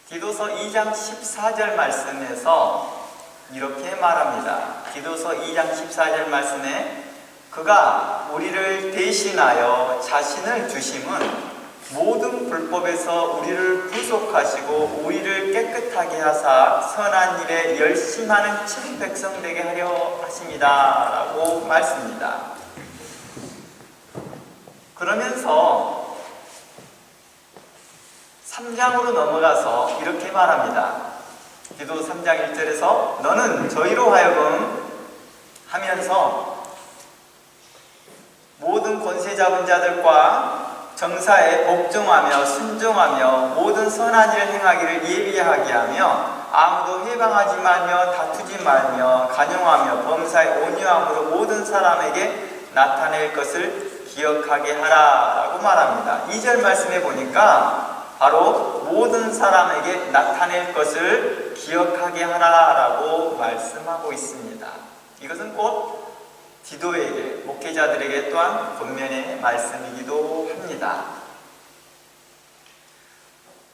디도서 2장 14절 말씀에서 이렇게 말합니다. 디도서 2장 14절 말씀에 그가 우리를 대신하여 자신을 주심은 모든 불법에서 우리를 구속하시고 우리를 깨끗하게 하사 선한 일에 열심하는 친 백성 되게 하려 하십니다 라고 말씀입니다. 그러면서 3장으로 넘어가서 이렇게 말합니다. 디도서 3장 1절에서 너는 저희로 하여금 하면서 모든 권세 잡은 자들과 정사에 복종하며 순종하며 모든 선한 일을 행하기를 예비하게 하며 아무도 해방하지 말며 다투지 말며 간용하며 범사에 온유함으로 모든 사람에게 나타낼 것을 기억하게 하라 라고 말합니다. 2절 말씀해 보니까 바로 모든 사람에게 나타낼 것을 기억하게 하라 라고 말씀하고 있습니다. 이것은 곧 디도에게, 목회자들에게 또한 권면의 말씀이기도 합니다.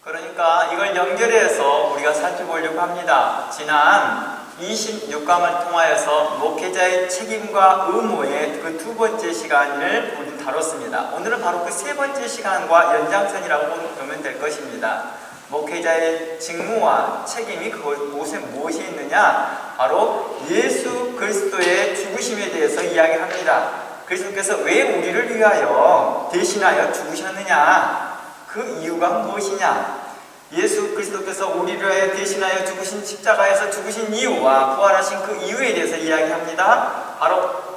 그러니까 이걸 연결해서 우리가 살펴보려고 합니다. 지난 26강을 통하여서 목회자의 책임과 의무의 그 두 번째 시간을 우리 다뤘습니다. 오늘은 바로 그 세 번째 시간과 연장선이라고 보면 될 것입니다. 목회자의 직무와 책임이 그곳에 무엇이 있느냐? 바로 예수 그리스도의 죽으심에 대해서 이야기합니다. 그리스도께서 왜 우리를 위하여 대신하여 죽으셨느냐? 그 이유가 무엇이냐? 예수 그리스도께서 우리를 위하여 대신하여 죽으신 십자가에서 죽으신 이유와 부활하신 그 이유에 대해서 이야기합니다. 바로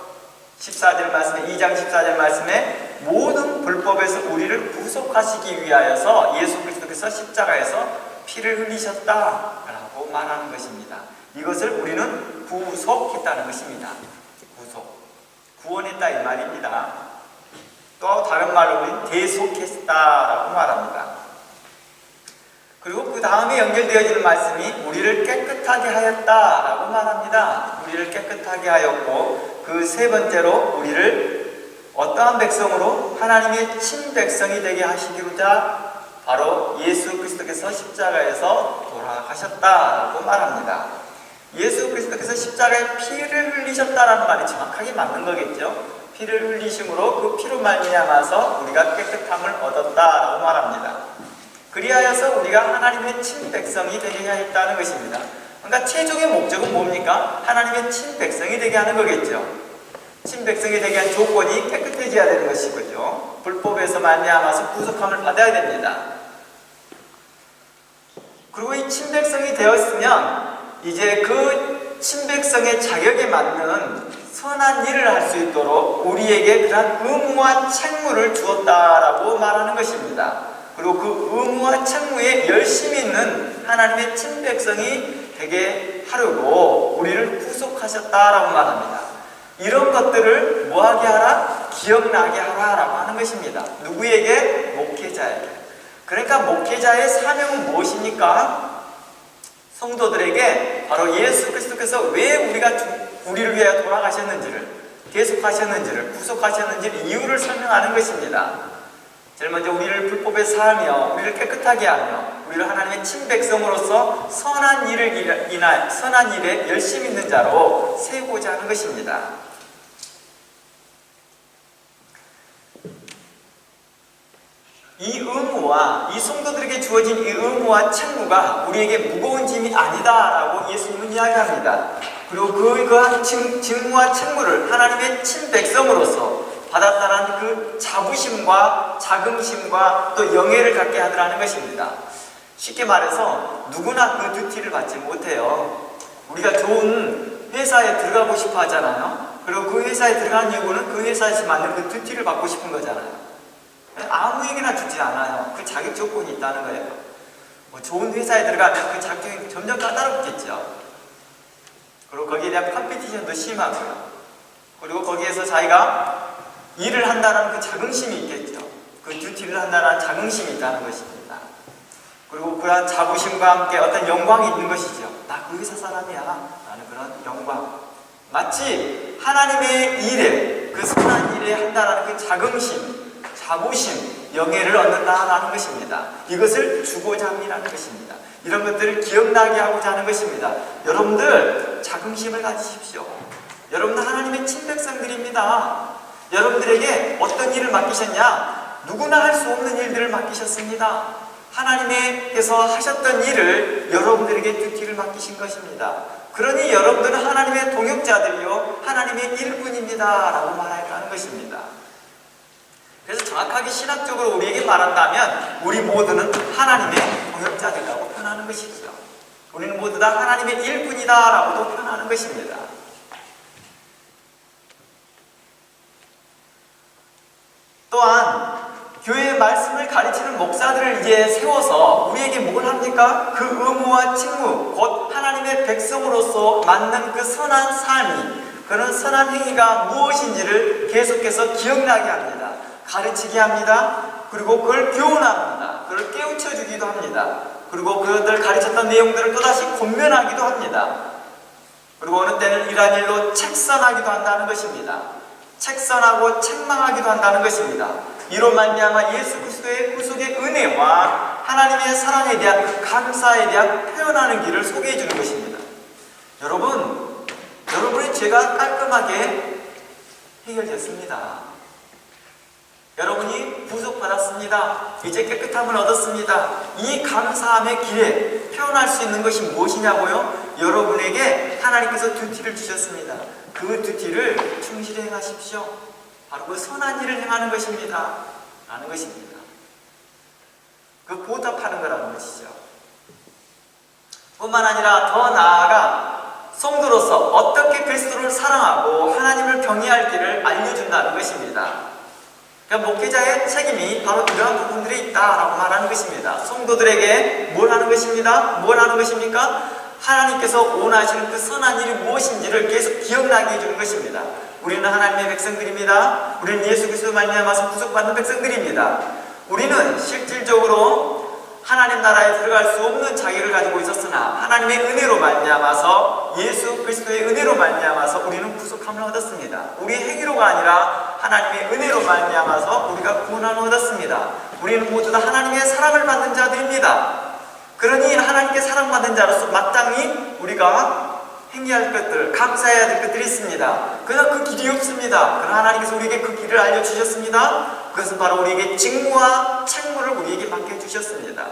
14절 말씀에 2장 14절 말씀에 모든 불법에서 우리를 구속하시기 위하여서 예수 그리스도께서 십자가에서 피를 흘리셨다라고 말하는 것입니다. 이것을 우리는 구속했다는 것입니다. 구속, 구원했다 이 말입니다. 또 다른 말로 우리는 대속했다라고 말합니다. 그리고 그 다음에 연결되어지는 말씀이 우리를 깨끗하게 하였다라고 말합니다. 우리를 깨끗하게 하였고 그 세 번째로 우리를 어떠한 백성으로 하나님의 친백성이 되게 하시기로자 바로 예수 그리스도께서 십자가에서 돌아가셨다고 말합니다. 예수 그리스도께서 십자가에 피를 흘리셨다라는 말이 정확하게 맞는 거겠죠. 피를 흘리심으로 그 피로 말미암아서 우리가 깨끗함을 얻었다라고 말합니다. 그리하여서 우리가 하나님의 친백성이 되게 하였다는 것입니다. 그러니까 최종의 목적은 뭡니까? 하나님의 친백성이 되게 하는 거겠죠. 친백성이 되게 한 조건이 깨끗해져야 되는 것이거든요. 불법에서 말미암아서 구속함을 받아야 됩니다. 그리고 이 친백성이 되었으면 이제 그 친백성의 자격에 맞는 선한 일을 할 수 있도록 우리에게 그러한 의무와 책무를 주었다라고 말하는 것입니다. 그리고 그 의무와 책무에 열심히 있는 하나님의 친백성이 되게 하려고 우리를 구속하셨다라고 말합니다. 이런 것들을 뭐하게 하라? 기억나게 하라라고 하는 것입니다. 누구에게? 목회자에게. 그러니까 목회자의 사명은 무엇입니까? 성도들에게 바로 예수 그리스도께서 왜 우리를 위하여 돌아가셨는지를, 계속하셨는지를, 구속하셨는지를 이유를 설명하는 것입니다. 제일 먼저 우리를 불법에 살며 우리를 깨끗하게 하며 우리를 하나님의 친백성으로서 선한 일에 열심 있는 자로 세우고자 하는 것입니다. 이 의무와 이 성도들에게 주어진 이 의무와 책무가 우리에게 무거운 짐이 아니다라고 예수님은 이야기합니다. 그리고 그러한 직무와 책무를 하나님의 친백성으로서 받았다는 그 자부심과 자긍심과 또 영예를 갖게 하더라는 것입니다. 쉽게 말해서 누구나 그 듀티를 받지 못해요. 우리가 좋은 회사에 들어가고 싶어 하잖아요. 그리고 그 회사에 들어가는 이유는 그 회사에서 맞는 그 듀티를 받고 싶은 거잖아요. 아무에게나 주지 않아요. 그 자격 조건이 있다는 거예요. 좋은 회사에 들어가면 그 자격이 점점 까다롭겠죠. 그리고 거기에 대한 컴피티션도 심하고요. 그리고 거기에서 자기가 일을 한다는 그 자긍심이 있겠죠. 그 듀티를 한다는 자긍심이 있다는 것입니다. 그리고 그러한 자부심과 함께 어떤 영광이 있는 것이죠. 나 그 회사 사람이야 라는 그런 영광. 마치 하나님의 일에, 그 선한 일에 한다는 그 자긍심, 자부심, 영예를 얻는다라는 것입니다. 이것을 주고자 함이라는 것입니다. 이런 것들을 기억나게 하고자 하는 것입니다. 여러분들 자긍심을 가지십시오. 여러분들 하나님의 친백성들입니다. 여러분들에게 어떤 일을 맡기셨냐? 누구나 할 수 없는 일들을 맡기셨습니다. 하나님께서 하셨던 일을 여러분들에게 듀티를 맡기신 것입니다. 그러니 여러분들은 하나님의 동역자들이요 하나님의 일꾼입니다 라고 말하는 것입니다. 그래서 정확하게 신학적으로 우리에게 말한다면 우리 모두는 하나님의 동역자들이라고 표현하는 것이죠. 우리는 모두 다 하나님의 일꾼이다 라고도 표현하는 것입니다. 또한 교회의 말씀을 가르치는 목사들을 이제 세워서 우리에게 뭘 합니까? 그 의무와 직무, 곧 하나님의 백성으로서 맞는 그 선한 삶이, 그런 선한 행위가 무엇인지를 계속해서 기억나게 합니다. 가르치게 합니다. 그리고 그걸 교훈합니다. 그걸 깨우쳐 주기도 합니다. 그리고 그들 가르쳤던 내용들을 또다시 권면하기도 합니다. 그리고 어느 때는 이러한 일로 책선하기도 한다는 것입니다. 책선하고 책망하기도 한다는 것입니다. 이로 말미암아 예수 그리스도의 구속의 은혜와 하나님의 사랑에 대한 그 감사에 대한 표현하는 길을 소개해 주는 것입니다. 여러분의 죄가 깔끔하게 해결됐습니다. 여러분이 구속받았습니다. 이제 깨끗함을 얻었습니다. 이 감사함의 길에 표현할 수 있는 것이 무엇이냐고요? 여러분에게 하나님께서 듀티를 주셨습니다. 그 듀티를 충실히 행하십시오. 바로 그 선한 일을 행하는 것입니다. 라는 것입니다. 그 보답하는 거라는 것이죠. 뿐만 아니라 더 나아가 성도로서 어떻게 그리스도를 사랑하고 하나님을 경외할지를 알려준다는 것입니다. 그러니까 목회자의 책임이 바로 이러한 부분들에 있다라고 말하는 것입니다. 성도들에게 뭘 하는 것입니다? 뭘 하는 것입니까? 하나님께서 원하시는 그 선한 일이 무엇인지를 계속 기억나게 해주는 것입니다. 우리는 하나님의 백성들입니다. 우리는 예수 그리스도 말미암아서 구속받는 백성들입니다. 우리는 실질적으로 하나님 나라에 들어갈 수 없는 자격을 가지고 있었으나 하나님의 은혜로 말미암아서 예수 그리스도의 은혜로 말미암아서 우리는 구속함을 얻었습니다. 우리의 행위로가 아니라 하나님의 은혜로 말미암아서 우리가 구원함을 얻었습니다. 우리는 모두 다 하나님의 사랑을 받는 자들입니다. 그러니 하나님께 사랑받은 자로서 마땅히 우리가 행해야 할 것들, 감사해야 될 것들이 있습니다. 그러나 그 길이 없습니다. 그러나 하나님께서 우리에게 그 길을 알려주셨습니다. 그것은 바로 우리에게 직무와 책무를 우리에게 맡겨주셨습니다.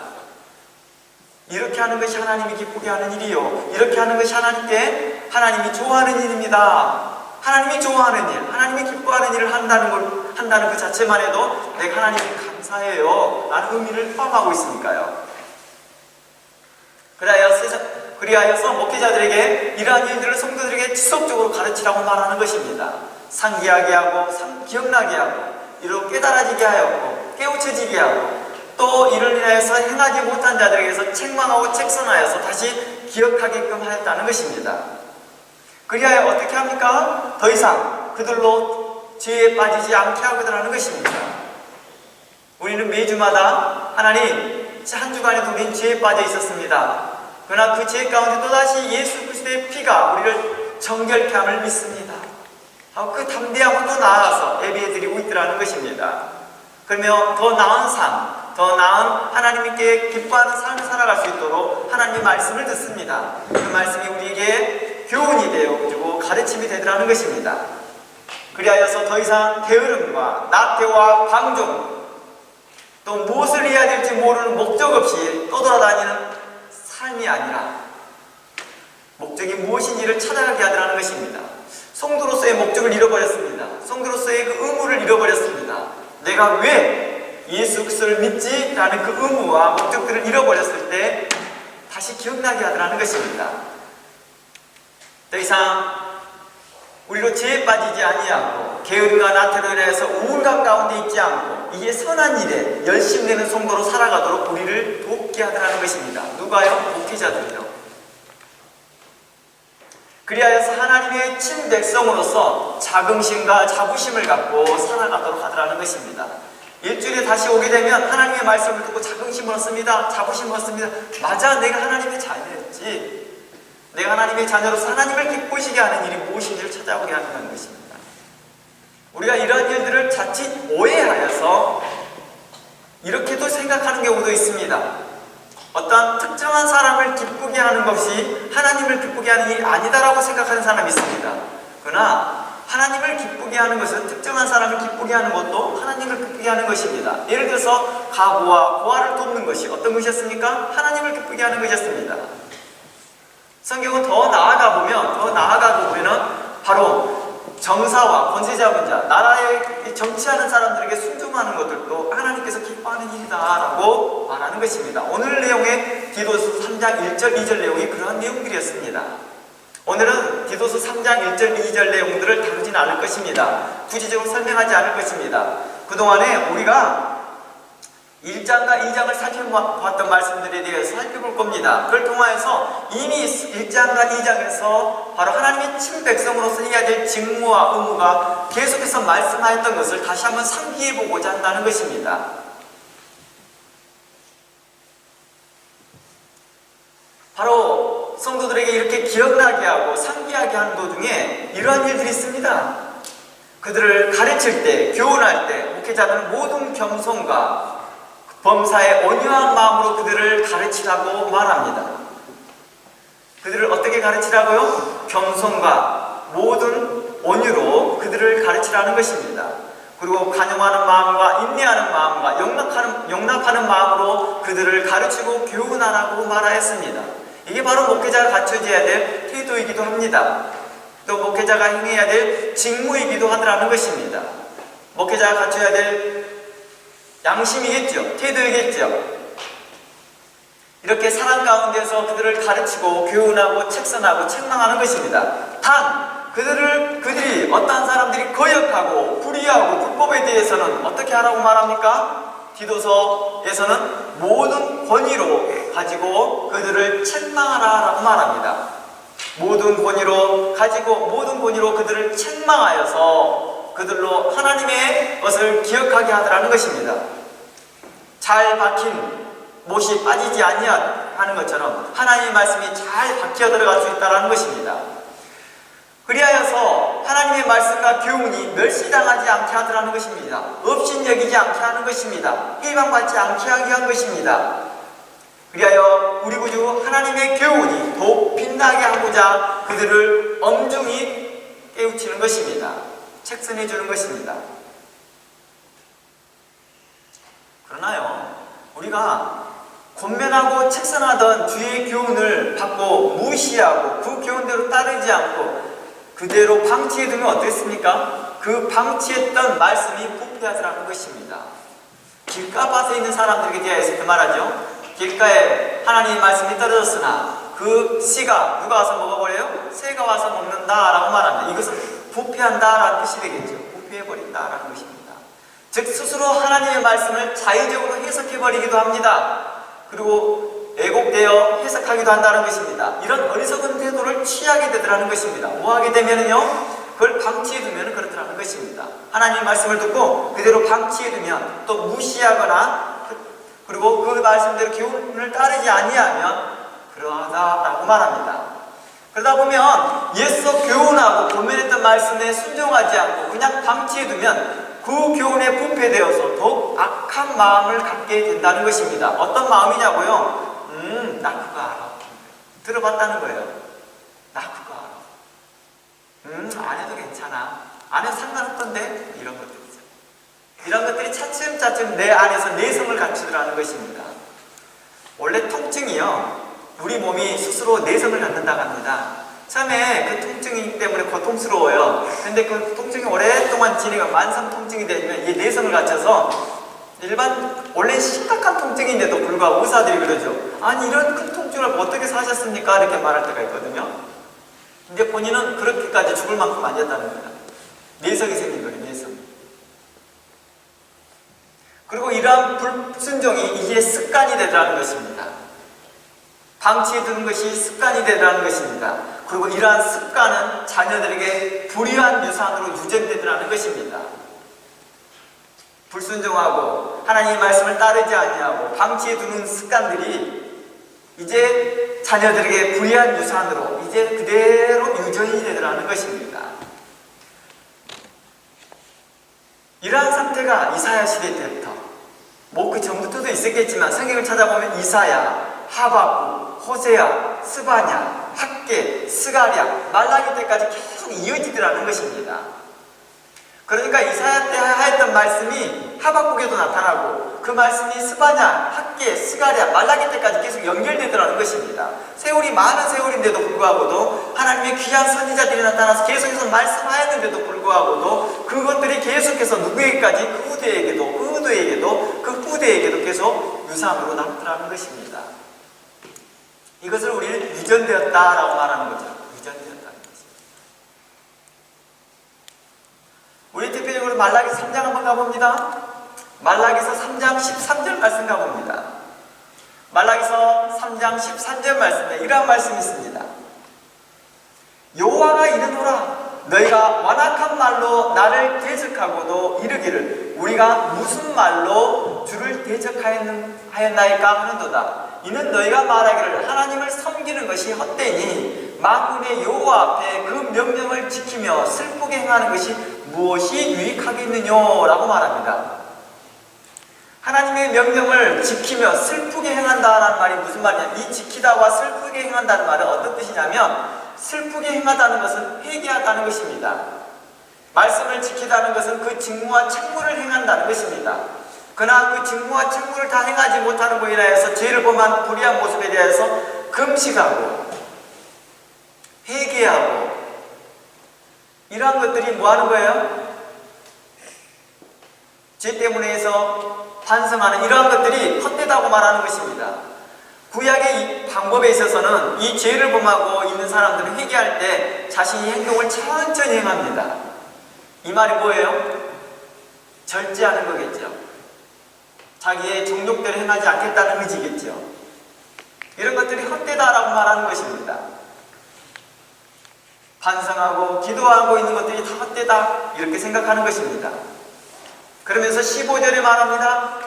이렇게 하는 것이 하나님이 기쁘게 하는 일이요, 이렇게 하는 것이 하나님이 좋아하는 일입니다. 하나님이 좋아하는 일, 하나님이 기뻐하는 일을 한다는 그 자체만 해도 내가 하나님께 감사해요 라는 의미를 포함하고 있으니까요. 그리하여서 목회자들에게 이러한 일들을 성도들에게 지속적으로 가르치라고 말하는 것입니다. 상기하게 하고 기억나게 하고 이로 깨달아지게 하였고 깨우쳐지게 하고 또 이를 인하여서 행하지 못한 자들에게서 책망하고 책선하여서 다시 기억하게끔 하였다는 것입니다. 그리하여 어떻게 합니까? 더 이상 그들로 죄에 빠지지 않게 하거든라는 것입니다. 우리는 매주마다 하나님 한 주간에도 우리는 죄에 빠져 있었습니다. 그러나 그 죄 가운데 또다시 예수 그리스도의 피가 우리를 정결케 함을 믿습니다. 하고 그 담대함으로 또 나아가서 예배드리고 있더라는 것입니다. 그러면 더 나은 삶, 더 나은 하나님께 기뻐하는 삶을 살아갈 수 있도록 하나님의 말씀을 듣습니다. 그 말씀이 우리에게 교훈이 되어주고 가르침이 되더라는 것입니다. 그리하여서 더 이상 게으름과 나태와 방종, 또 무엇을 해야 될지 모르는 목적 없이 떠돌아다니는 삶이 아니라 목적이 무엇인지를 찾아가게 하더라는 것입니다. 성도로서의 목적을 잃어버렸습니다. 성도로서의 그 의무를 잃어버렸습니다. 내가 왜 예수 그리스도를 믿지? 라는 그 의무와 목적들을 잃어버렸을 때 다시 기억나게 하더라는 것입니다. 더 이상 우리로 죄에 빠지지 아니하고 게으름과 나태로 인해서 우울감 가운데 있지 않고 이게 선한 일에 열심내는 성도로 살아가도록 우리를 돕게 하더라는 것입니다. 누가요? 목회자들이요. 그리하여서 하나님의 친백성으로서 자긍심과 자부심을 갖고 살아가도록 하더라는 것입니다. 일주일에 다시 오게 되면 하나님의 말씀을 듣고 자긍심을 얻습니다. 자부심을 얻습니다. 맞아, 내가 하나님의 자녀였지. 내가 하나님의 자녀로서 하나님을 기쁘시게 하는 일이 무엇인지를 찾아보게 한다는 것입니다. 우리가 이런 일들을 자칫 오해하여서 이렇게도 생각하는 경우도 있습니다. 어떤 특정한 사람을 기쁘게 하는 것이 하나님을 기쁘게 하는 일이 아니다라고 생각하는 사람이 있습니다. 그러나 하나님을 기쁘게 하는 것은 특정한 사람을 기쁘게 하는 것도 하나님을 기쁘게 하는 것입니다. 예를 들어서 가부와 고아를 돕는 것이 어떤 것이었습니까? 하나님을 기쁘게 하는 것이었습니다. 성경은 더 나아가 보면은 바로 정사와 권세자분자, 나라에 정치하는 사람들에게 순종하는 것들도 하나님께서 기뻐하는 일이다라고 말하는 것입니다. 오늘 내용의 디도서 3장 1절 2절 내용이 그러한 내용들이었습니다. 오늘은 디도서 3장 1절 2절 내용들을 다루진 않을 것입니다. 구체적으로 설명하지 않을 것입니다. 그동안에 우리가 1장과 2장을 살펴봤던 말씀들에 대해서 살펴볼 겁니다. 그걸 통하여서 이미 1장과 2장에서 바로 하나님의 친백성으로서 해야 될 직무와 의무가 계속해서 말씀하였던 것을 다시 한번 상기해 보고자 한다는 것입니다. 바로 성도들에게 이렇게 기억나게 하고 상기하게 하는 도중에 이러한 일들이 있습니다. 그들을 가르칠 때, 교훈할 때 목회자들은 모든 겸손과 범사의 온유한 마음으로 그들을 가르치라고 말합니다. 그들을 어떻게 가르치라고요? 겸손과 모든 온유로 그들을 가르치라는 것입니다. 그리고 간용하는 마음과 인내하는 마음과 용납하는 마음으로 그들을 가르치고 교훈하라고 말하였습니다. 이게 바로 목회자가 갖춰져야 될 태도이기도 합니다. 또 목회자가 행해야 될 직무이기도 하더라는 것입니다. 목회자가 갖춰야 될 양심이겠죠. 태도이겠죠. 이렇게 사람 가운데서 그들을 가르치고 교훈하고 책선하고 책망하는 것입니다. 단 그들이 어떠한 사람들이 거역하고 불의하고 불법에 대해서는 어떻게 하라고 말합니까? 디도서에서는 모든 권위로 가지고 그들을 책망하라고 말합니다. 모든 권위로 그들을 책망하여서 그들로 하나님의 것을 기억하게 하더라는 것입니다. 잘 박힌 못이 빠지지 아니하는 것처럼 하나님의 말씀이 잘 박혀 들어갈 수 있다는 것입니다. 그리하여서 하나님의 말씀과 교훈이 멸시당하지 않게 하더라는 것입니다. 업신여기지 않게 하는 것입니다. 해방받지 않게 하게 한 것입니다. 그리하여 우리 구주 하나님의 교훈이 더욱 빛나게 하고자 그들을 엄중히 깨우치는 것입니다. 책선해 주는 것입니다. 그러나요, 우리가 권면하고 책선하던 주의 교훈을 받고 무시하고 그 교훈대로 따르지 않고 그대로 방치해두면 어떻겠습니까? 그 방치했던 말씀이 부패하더라는 것입니다. 길가밭에 있는 사람들에게 대해서 그 말하죠. 길가에 하나님의 말씀이 떨어졌으나 그 씨가 누가 와서 먹어버려요? 새가 와서 먹는다라고 말합니다. 이것은 부패한다라는 뜻이 되겠죠. 부패해버린다라는 것입니다. 즉 스스로 하나님의 말씀을 자의적으로 해석해버리기도 합니다. 그리고 왜곡되어 해석하기도 한다는 것입니다. 이런 어리석은 태도를 취하게 되더라는 것입니다. 뭐하게 되면요, 그걸 방치해두면 그렇더라는 것입니다. 하나님의 말씀을 듣고 그대로 방치해두면 또 무시하거나 그리고 그 말씀대로 교훈을 따르지 아니하면 그러하다라고 말합니다. 그러다 보면 예수 교훈하고 권면했던 말씀에 순종하지 않고 그냥 방치해두면 그 교훈에 부패되어서 더욱 악한 마음을 갖게 된다는 것입니다. 어떤 마음이냐고요? 나 그거 알아. 들어봤다는 거예요. 나 그거 알아. 안 해도 괜찮아. 안 해도 상관없던데? 이런 것들이죠. 이런 것들이 차츰차츰 내 안에서 내성을 갖추더라는 것입니다. 원래 통증이요, 우리 몸이 스스로 내성을 갖는다고 합니다. 처음에 그 통증이 때문에 고통스러워요. 근데 그 통증이 오랫동안 지내가 만성 통증이 되면 이 내성을 갖춰서 원래 심각한 통증인데도 불구하고 의사들이 그러죠. 아니 이런 큰 통증을 어떻게 사셨습니까? 이렇게 말할 때가 있거든요. 근데 본인은 그렇게까지 죽을 만큼 아니었다는 거예요. 내성이 생긴 거예요. 내성. 그리고 이러한 불순종이 이게 습관이 되더라는 것입니다. 방치해 두는 것이 습관이 되더라는 것입니다. 그리고 이러한 습관은 자녀들에게 불의한 유산으로 유전되더라는 것입니다. 불순종하고 하나님의 말씀을 따르지 아니하고 방치해 두는 습관들이 이제 자녀들에게 불의한 유산으로 이제 그대로 유전이 되더라는 것입니다. 이러한 상태가 이사야 시대 때부터 뭐 그 전부터도 있었겠지만 성경을 찾아보면 이사야, 하박국, 호세야, 스바냐, 학개, 스가랴, 말라기 때까지 계속 이어지더라는 것입니다. 그러니까 이사야 때 하였던 말씀이 하박국에도 나타나고 그 말씀이 스바냐, 학개, 스가랴, 말라기 때까지 계속 연결되더라는 것입니다. 세월이 많은 세월인데도 불구하고도 하나님의 귀한 선지자들이 나타나서 계속해서 말씀하였는데도 불구하고도 그것들이 계속해서 누구에게까지 그 후대에게도 그 후대에게도 그 후대에게도 계속 유산으로 남더라는 것입니다. 이것을 우리는 유전되었다라고 말하는 거죠. 유전되었다는 것입니다. 우리 대표적으로 말라기 3장 한번 가봅니다. 말라기서 3장 13절 말씀 가봅니다. 말라기서 3장 13절 말씀에 이러한 말씀이 있습니다. 여호와가 이르노라 너희가 완악한 말로 나를 대적하고도 이르기를 우리가 무슨 말로 주를 대적하였나이까 하는도다. 이는 너희가 말하기를 하나님을 섬기는 것이 헛되니 만군의 여호와 앞에 그 명령을 지키며 슬프게 행하는 것이 무엇이 유익하겠느냐라고 말합니다. 하나님의 명령을 지키며 슬프게 행한다라는 말이 무슨 말이냐? 이 지키다와 슬프게 행한다는 말은 어떤 뜻이냐면 슬프게 행하다는 것은 회개하다는 것입니다. 말씀을 지키다는 것은 그 직무와 책무를 행한다는 것입니다. 그러나 그 직무와 책무를 다 행하지 못하는 것에 대해서 죄를 범한 불의한 모습에 대해서 금식하고 회개하고 이러한 것들이 뭐 하는 거예요? 죄 때문에 해서 반성하는 이러한 것들이 헛되다고 말하는 것입니다. 구약의 이 방법에 있어서는 이 죄를 범하고 있는 사람들은 회개할 때 자신이 행동을 천천히 행합니다. 이 말이 뭐예요? 절제하는 거겠죠. 자기의 정욕대로 행하지 않겠다는 의지겠죠. 이런 것들이 헛되다라고 말하는 것입니다. 반성하고 기도하고 있는 것들이 다 헛되다 이렇게 생각하는 것입니다. 그러면서 15절에 말합니다.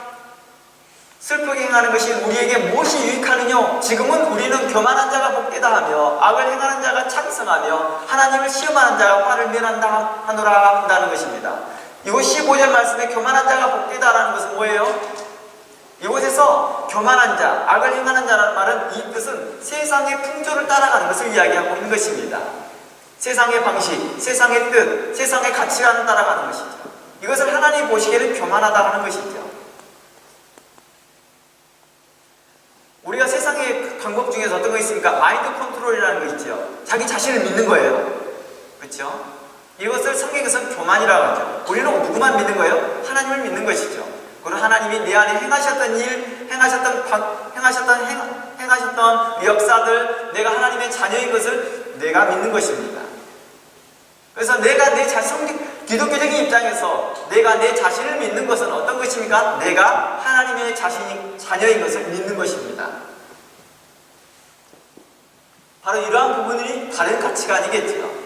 슬프게 행하는 것이 우리에게 무엇이 유익하느냐? 지금은 우리는 교만한 자가 복되다 하며 악을 행하는 자가 창성하며 하나님을 시험하는 자가 화를 면한다 하노라 한다는 것입니다. 이곳 15절 말씀에 교만한 자가 복되다라는 것은 뭐예요? 이곳에서 교만한 자, 악을 행하는 자라는 말은 이 뜻은 세상의 풍조를 따라가는 것을 이야기하고 있는 것입니다. 세상의 방식, 세상의 뜻, 세상의 가치관을 따라가는 것이죠. 이것을 하나님 보시기에는 교만하다 하는 것이죠. 우리가 세상의 방법 중에서 어떤 거 있습니까? 마인드 컨트롤이라는 거 있죠. 자기 자신을 믿는 거예요. 그렇죠? 이것을 성경에서는 교만이라고 하죠. 우리는 누구만 믿는 거예요? 하나님을 믿는 것이죠. 그리고 하나님이 내 안에 행하셨던 일, 행하셨던 역사들, 내가 하나님의 자녀인 것을 내가 믿는 것입니다. 그래서 내가 내 자신, 기독교적인 입장에서 내가 내 자신을 믿는 것은 어떤 것입니까? 내가 하나님의 자녀인 것을 믿는 것입니다. 바로 이러한 부분이 다른 가치관이겠죠.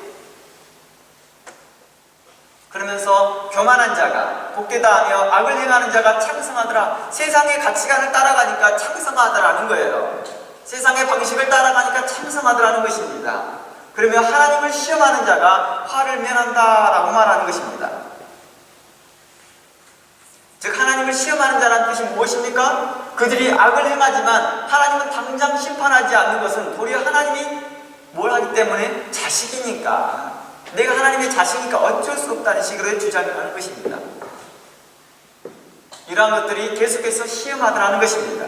그러면서 교만한 자가 복되다 하며 악을 행하는 자가 창성하더라. 세상의 가치관을 따라가니까 창성하더라는 거예요. 세상의 방식을 따라가니까 창성하더라는 것입니다. 그러면 하나님을 시험하는 자가 화를 면한다라고 말하는 것입니다. 즉 하나님을 시험하는 자라는 뜻이 무엇입니까? 그들이 악을 행하지만 하나님은 당장 심판하지 않는 것은 도리어 하나님이 뭘 하기 때문에 자식이니까, 내가 하나님의 자식이니까 어쩔 수 없다는 식으로 주장을 하는 것입니다. 이러한 것들이 계속해서 시험하더라는 것입니다.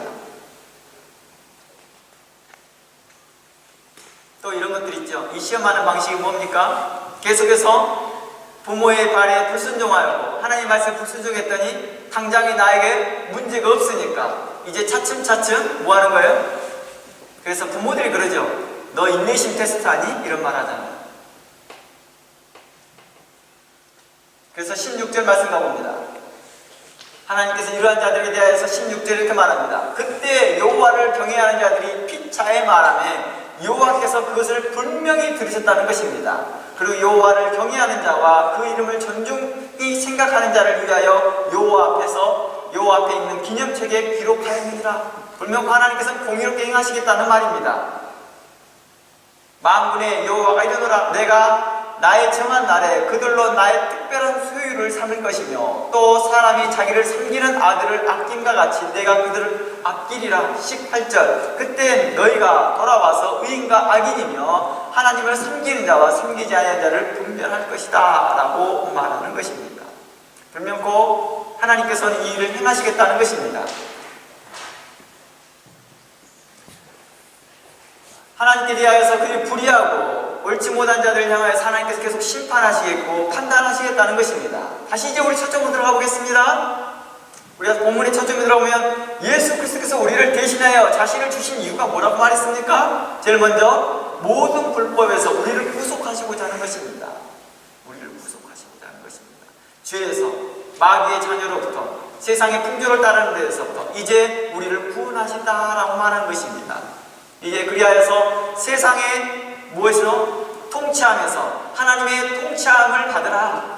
또 이런 것들 있죠. 이 시험하는 방식이 뭡니까? 계속해서 부모의 발에 불순종하였고 하나님 말씀에 불순종했더니 당장에 나에게 문제가 없으니까 이제 차츰차츰 뭐 하는 거예요? 그래서 부모들이 그러죠. 너 인내심 테스트 하니? 이런 말 하잖아요. 그래서 16절 말씀 가봅니다. 하나님께서 이러한 자들에 대해서 16절 이렇게 말합니다. 그때 여호와를 경외하는 자들이 피차에 말하며 여호와께서 그것을 분명히 들으셨다는 것입니다. 그리고 여호와를 경외하는 자와 그 이름을 존중히 생각하는 자를 위하여 여호와 앞에 있는 기념책에 기록하였느니라. 분명 하나님께서는 공의롭게 행하시겠다는 말입니다. 만군의 여호와가 이르노라. 내가 나의 정한 날에 그들로 나의 특별한 소유를 삼을 것이며 또 사람이 자기를 섬기는 아들을 아낌과 같이 내가 그들을 아끼리라. 18절 그때 너희가 돌아와서 의인과 악인이며 하나님을 섬기는 자와 섬기지 않는 자를 분별할 것이다 라고 말하는 것입니다. 결명코 하나님께서는 이 일을 행하시겠다는 것입니다. 하나님께 대하여서 그들이 불의하고 옳지 못한 자들을 향하여서 하나님께서 계속 심판하시겠고 판단하시겠다는 것입니다. 다시 이제 우리 초점으로 들어가 보겠습니다. 우리가 본문의 초점에 들어보면 예수 그리스도께서 우리를 대신하여 자신을 주신 이유가 뭐라고 말했습니까? 제일 먼저 모든 불법에서 우리를 구속하시고자 하는 것입니다. 우리를 구속하시고자 하는 것입니다. 죄에서 마귀의 자녀로부터 세상의 풍조를 따르는 데에서부터 이제 우리를 구원하신다라고 말하는 것입니다. 이제 그리하여서 세상의 무엇으로 통치하면서 하나님의 통치함을 받으라.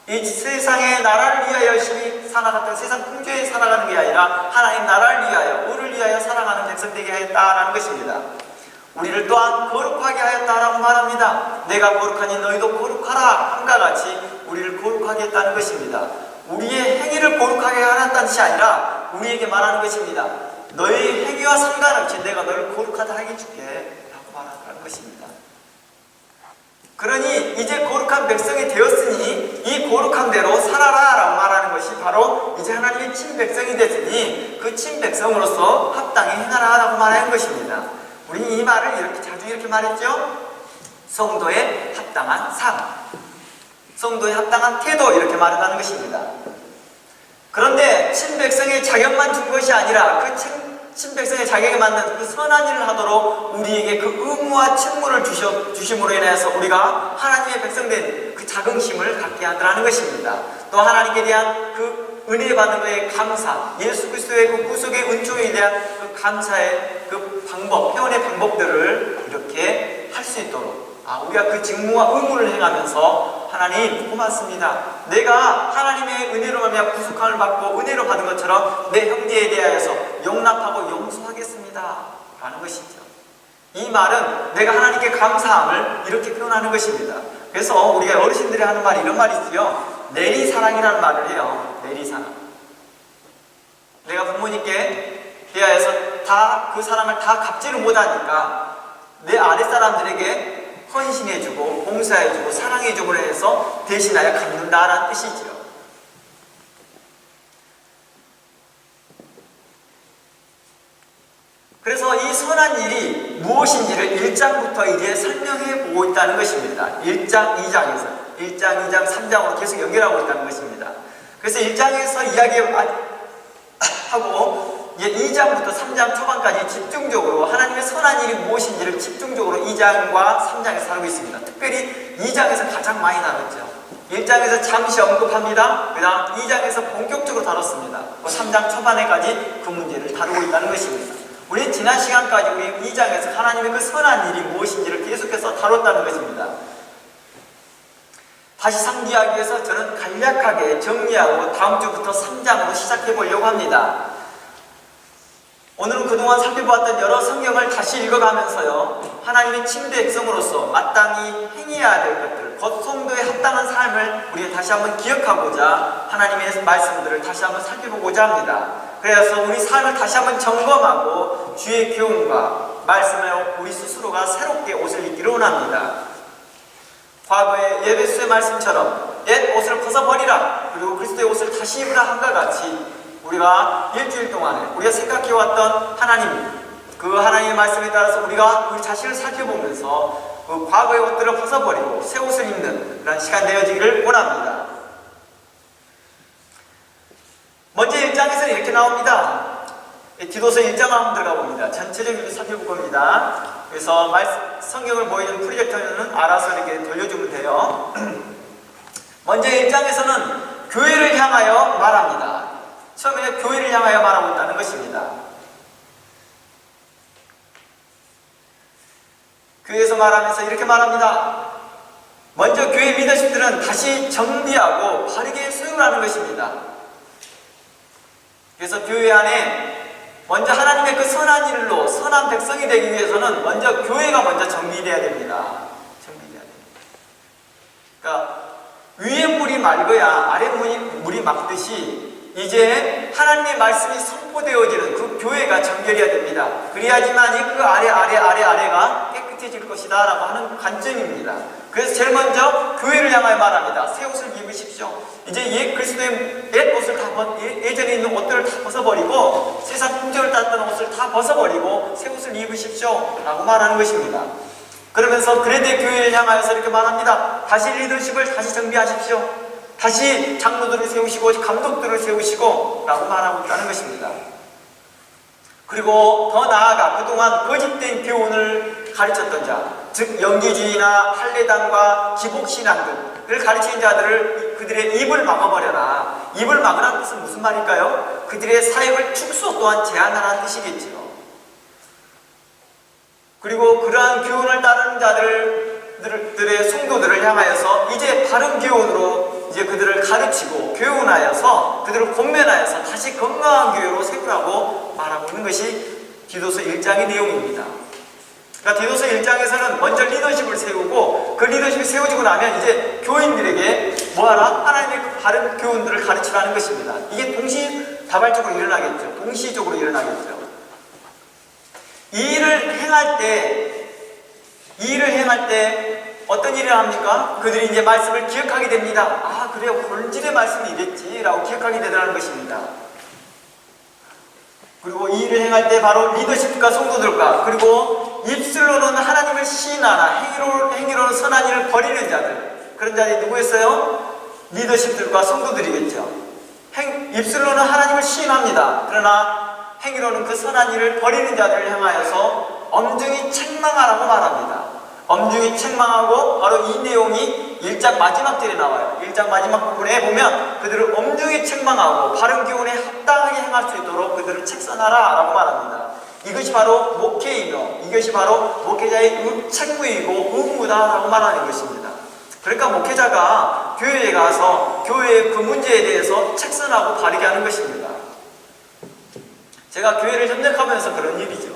이 세상의 나라를 위하여 열심히 살아갔던 세상 풍조에 살아가는 게 아니라 하나님 나라를 위하여 우리를 위하여 살아가는 백성 되게 하였다라는 것입니다. 우리를 또한 거룩하게 하였다라고 말합니다. 내가 거룩하니 너희도 거룩하라 함과 같이 우리를 거룩하게 했다는 것입니다. 우리의 행위를 거룩하게 하였다는 것이 아니라 우리에게 말하는 것입니다. 너의 행위와 상관없이 내가 너를 거룩하다 하게 줄게 라고 말하는 것입니다. 그러니 이제 거룩한 백성이 되었으니 이 거룩함대로 살아라 라고 말하는 것이 바로 이제 하나님의 친백성이 됐으니 그 친백성으로서 합당히 행하라 라고 말하는 것입니다. 우리는 이 말을 이렇게 자주 이렇게 말했죠. 성도의 합당한 삶, 성도의 합당한 태도 이렇게 말한다는 것입니다. 그런데 친백성의 자격만 준 것이 아니라 그 친백성의 자격에 맞는 그 선한 일을 하도록 우리에게 그 의무와 책무를 주심으로 인해서 우리가 하나님의 백성된 그 자긍심을 갖게 하더라는 것입니다. 또 하나님께 대한 그 은혜 받는 것의 감사, 예수 그리스도의 그 구속의 은총에 대한 그 감사의 그 방법, 표현의 방법들을 이렇게 할 수 있도록 우리가 그 직무와 의무를 행하면서 하나님 고맙습니다. 내가 하나님의 은혜로 말미암아 구속함을 받고 은혜로 받은 것처럼 내 형제에 대하여서 용납하고 용서하겠습니다 라는 것이죠. 이 말은 내가 하나님께 감사함을 이렇게 표현하는 것입니다. 그래서 우리가 어르신들이 하는 말이 이런 말이 있어요. 내리사랑이라는 말을 해요. 내리사랑. 내가 부모님께 대하여서 다 그 사랑을 다 갚지를 못하니까 내 아랫사람들에게 헌신해주고 봉사해주고 사랑해주고 해서 대신하여 갚는다라는 뜻이죠. 그래서 이 선한 일이 무엇인지를 1장부터 이제 설명해 보고 있다는 것입니다. 1장, 2장에서 1장, 2장, 3장으로 계속 연결하고 있다는 것입니다. 그래서 1장에서 이야기하고 이제 2장부터 3장 초반까지 집중적으로 하나님의 선한 일이 무엇인지를 집중적으로 2장과 3장에서 다루고 있습니다. 특별히 2장에서 가장 많이 다뤘죠. 1장에서 잠시 언급합니다. 그 다음 2장에서 본격적으로 다뤘습니다. 3장 초반에까지 그 문제를 다루고 있다는 것입니다. 우리 지난 시간까지 우리 2장에서 하나님의 그 선한 일이 무엇인지를 계속해서 다뤘다는 것입니다. 다시 상기하기 위해서 저는 간략하게 정리하고 다음 주부터 3장으로 시작해 보려고 합니다. 오늘은 그동안 살펴보았던 여러 성경을 다시 읽어가면서요, 하나님의 친백성으로서 마땅히 행해야 될 것들, 곧 성도의 합당한 삶을 우리가 다시 한번 기억하고자 하나님의 말씀들을 다시 한번 살펴보고자 합니다. 그래서 우리 삶을 다시 한번 점검하고 주의 교훈과 말씀을 우리 스스로가 새롭게 옷을 입기를 원합니다. 과거의 예배수의 말씀처럼 옛 옷을 벗어버리라, 그리고 그리스도의 옷을 다시 입으라 함과 같이 우리가 일주일 동안에 우리가 생각해왔던 하나님, 그 하나님의 말씀에 따라서 우리가 우리 자신을 살펴보면서 그 과거의 옷들을 벗어버리고 새 옷을 입는 그런 시간 되어지기를 원합니다. 먼저 1장에서는 이렇게 나옵니다. 디도서 1장을 한번 들어가 봅니다. 전체적으로 살펴볼 겁니다. 그래서 성경을 보이는 프로젝터는 알아서 이렇게 돌려주면 돼요. 먼저 1장에서는 교회를 향하여 말합니다. 처음에 교회를 향하여 말하고 있다는 것입니다. 교회에서 말하면서 이렇게 말합니다. 먼저 교회 리더십들은 다시 정비하고 바르게 세우라는 것입니다. 그래서 교회 안에 먼저 하나님의 그 선한 일로 선한 백성이 되기 위해서는 먼저 교회가 먼저 정비되어야 됩니다. 정비되어야 됩니다. 그러니까 위에 물이 맑아야 아래 물이 맑듯이 이제 하나님의 말씀이 선포되어지는 그 교회가 정결해야 됩니다. 그래야지만이 그 아래가 깨끗해질 것이다 라고 하는 관점입니다. 그래서 제일 먼저 교회를 향하여 말합니다. 새 옷을 입으십시오. 이제 그리스도의 옛 옷을 예전에 있는 옷들을 다 벗어버리고 세상 풍조를 따랐던 옷을 다 벗어버리고 새 옷을 입으십시오 라고 말하는 것입니다. 그러면서 그레데 교회를 향하여서 이렇게 말합니다. 다시 리더십을 다시 정비하십시오. 다시 장로들을 세우시고 감독들을 세우시고 라고 말하고 있다는 것입니다. 그리고 더 나아가 그동안 거짓된 교훈을 가르쳤던 자, 즉 영계주의나 할례당과 기복신앙들을 가르치는 자들을 그들의 입을 막아버려라. 입을 막으라는 뜻은 무슨 말일까요? 그들의 사역을 축소 또한 제한하라는 뜻이겠지요. 그리고 그러한 교훈을 따르는 자들의 성도들을 향하여서 이제 바른 교훈으로 이제 그들을 가르치고 교훈하여서 그들을 권면하여서 다시 건강한 교회로 세우라고 말하고 있는 것이 디도서 1장의 내용입니다. 그러니까 디도서 1장에서는 먼저 리더십을 세우고 그 리더십이 세워지고 나면 이제 교인들에게 뭐하라? 하나님의 그 바른 교훈들을 가르치라는 것입니다. 이게 동시다발적으로 일어나겠죠. 동시적으로 일어나겠죠. 이 일을 행할 때 어떤 일을 합니까? 그들이 이제 말씀을 기억하게 됩니다. 아, 그래요. 본질의 말씀이 이랬지 라고 기억하게 되더라는 것입니다. 그리고 이 일을 행할 때 바로 리더십과 성도들과 그리고 입술로는 하나님을 시인하나 행위로는 선한 일을 버리는 자들, 그런 자들이 누구였어요? 리더십들과 성도들이겠죠. 입술로는 하나님을 시인합니다. 그러나 행위로는 그 선한 일을 버리는 자들을 향하여서 엄중히 책망하라고 말합니다. 엄중히 책망하고 바로 이 내용이 1장 마지막 절에 나와요. 1장 마지막 부분에 보면 그들을 엄중히 책망하고 바른 교훈에 합당하게 행할 수 있도록 그들을 책선하라 라고 말합니다. 이것이 바로 목회이며 이것이 바로 목회자의 책무이고 의무다 라고 말하는 것입니다. 그러니까 목회자가 교회에 가서 교회의 그 문제에 대해서 책선하고 바르게 하는 것입니다. 제가 교회를 협력하면서 그런 일이죠.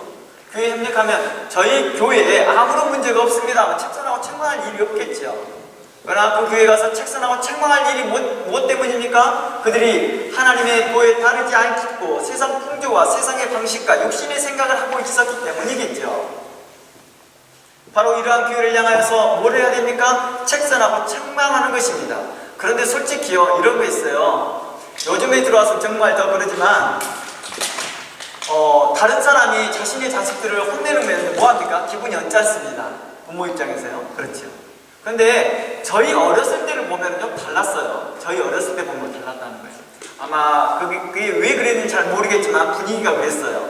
교회 협력하면 저희 교회에 아무런 문제가 없습니다. 책선하고 책망할 일이 없겠죠. 그러나 그 교회 가서 책선하고 책망할 일이 무엇 때문입니까? 그들이 하나님의 도에 따르지 않고 세상 풍조와 세상의 방식과 육신의 생각을 하고 있었기 때문이겠죠. 바로 이러한 교회를 향하여서 뭘 해야 됩니까? 책선하고 책망하는 것입니다. 그런데 솔직히요, 이런 거 있어요. 요즘에 들어와서 정말 더 그러지만 다른 사람이 자신의 자식들을 혼내는 면은 뭐합니까? 기분이 언짢습니다. 부모 입장에서요. 그렇죠. 근데 저희 어렸을 때를 보면 좀 달랐어요. 저희 어렸을 때 보면 달랐다는 거예요. 아마 그게 왜 그랬는지 잘 모르겠지만 분위기가 그랬어요.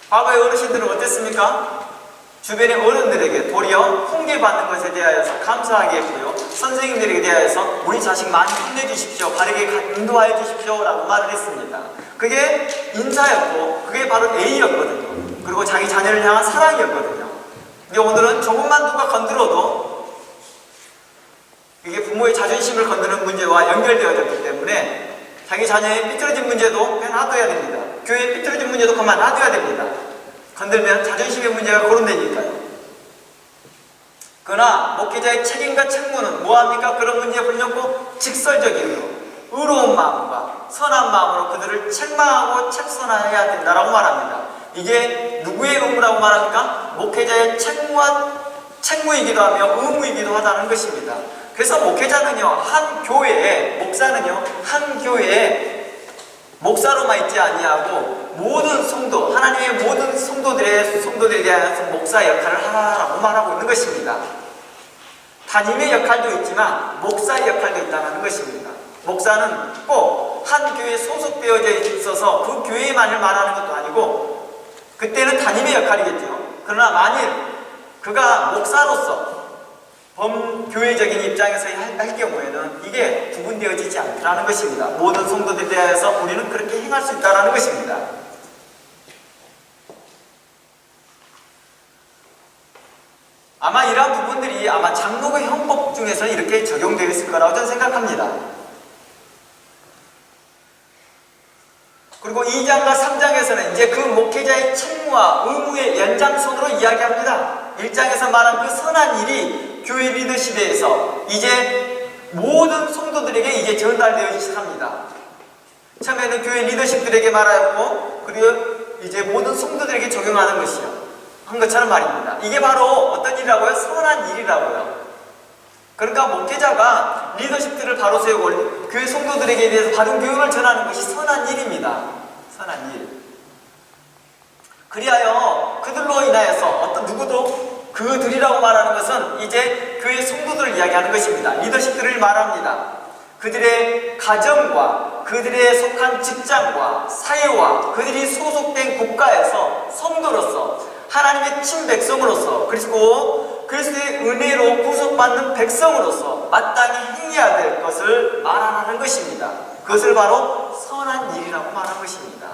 과거의 어르신들은 어땠습니까? 주변의 어른들에게 도리어 훈계받는 것에 대하여서 감사하게 했고요. 선생님들에게 대하여서 우리 자식 많이 혼내주십시오. 바르게 인도하여 주십시오. 라고 말을 했습니다. 그게 인사였고 그게 바로 A였거든요. 그리고 자기 자녀를 향한 사랑이었거든요. 근데 오늘은 조금만 누가 건드려도 이게 부모의 자존심을 건드는 문제와 연결되어졌기 때문에 자기 자녀의 삐뚤어진 문제도 그냥 놔둬야 됩니다. 교회의 삐뚤어진 문제도 그만 놔둬야 됩니다. 건들면 자존심의 문제가 거론되니까요. 그러나 목회자의 책임과 책무는 뭐합니까? 그런 문제에 불렸고 직설적이고 의로운 마음과 선한 마음으로 그들을 책망하고 책선해야 된다라고 말합니다. 이게 누구의 의무라고 말합니까? 목회자의 책무이기도 하며 의무이기도 하다는 것입니다. 그래서 목회자는요, 한 교회에, 목사는요, 한 교회에 목사로만 있지 아니하고 모든 성도, 하나님의 모든 성도들에 대해서 목사 역할을 하라고 말하고 있는 것입니다. 담임의 역할도 있지만 목사의 역할도 있다는 것입니다. 목사는 꼭 한 교회에 소속되어져 있어서 그 교회만을 말하는 것도 아니고 그때는 담임의 역할이겠죠. 그러나 만일 그가 목사로서 범교회적인 입장에서 할 경우에는 이게 구분되어지지 않다는 것입니다. 모든 성도들에 대해서 우리는 그렇게 행할 수 있다는 것입니다. 아마 이러한 부분들이 아마 장로교 형법 중에서 이렇게 적용되어 있을 거라고 저는 생각합니다. 그리고 2장과 3장에서는 이제 그 목회자의 책무와 의무의 연장선으로 이야기합니다. 1장에서 말한 그 선한 일이 교회 리더십에서 이제 모든 성도들에게 이제 전달되어지기 시작합니다. 처음에는 교회 리더십들에게 말하였고, 그리고 이제 모든 성도들에게 적용하는 것이요. 한 것처럼 말입니다. 이게 바로 어떤 일이라고요? 선한 일이라고요. 그러니까 목회자가 리더십들을 바로 세우고 교회 성도들에게 대해서 바른 교육을 전하는 것이 선한 일입니다. 선한 일. 그리하여 그들로 인하여서 어떤 누구도 그들이라고 말하는 것은 이제 교회 성도들을 이야기하는 것입니다. 리더십들을 말합니다. 그들의 가정과 그들의 속한 직장과 사회와 그들이 소속된 국가에서 성도로서 하나님의 친백성으로서 그리고 그리스도의 은혜로 구속받는 백성으로서 마땅히 행해야 될 것을 말하는 것입니다. 그것을 바로 선한 일이라고 말하는 것입니다.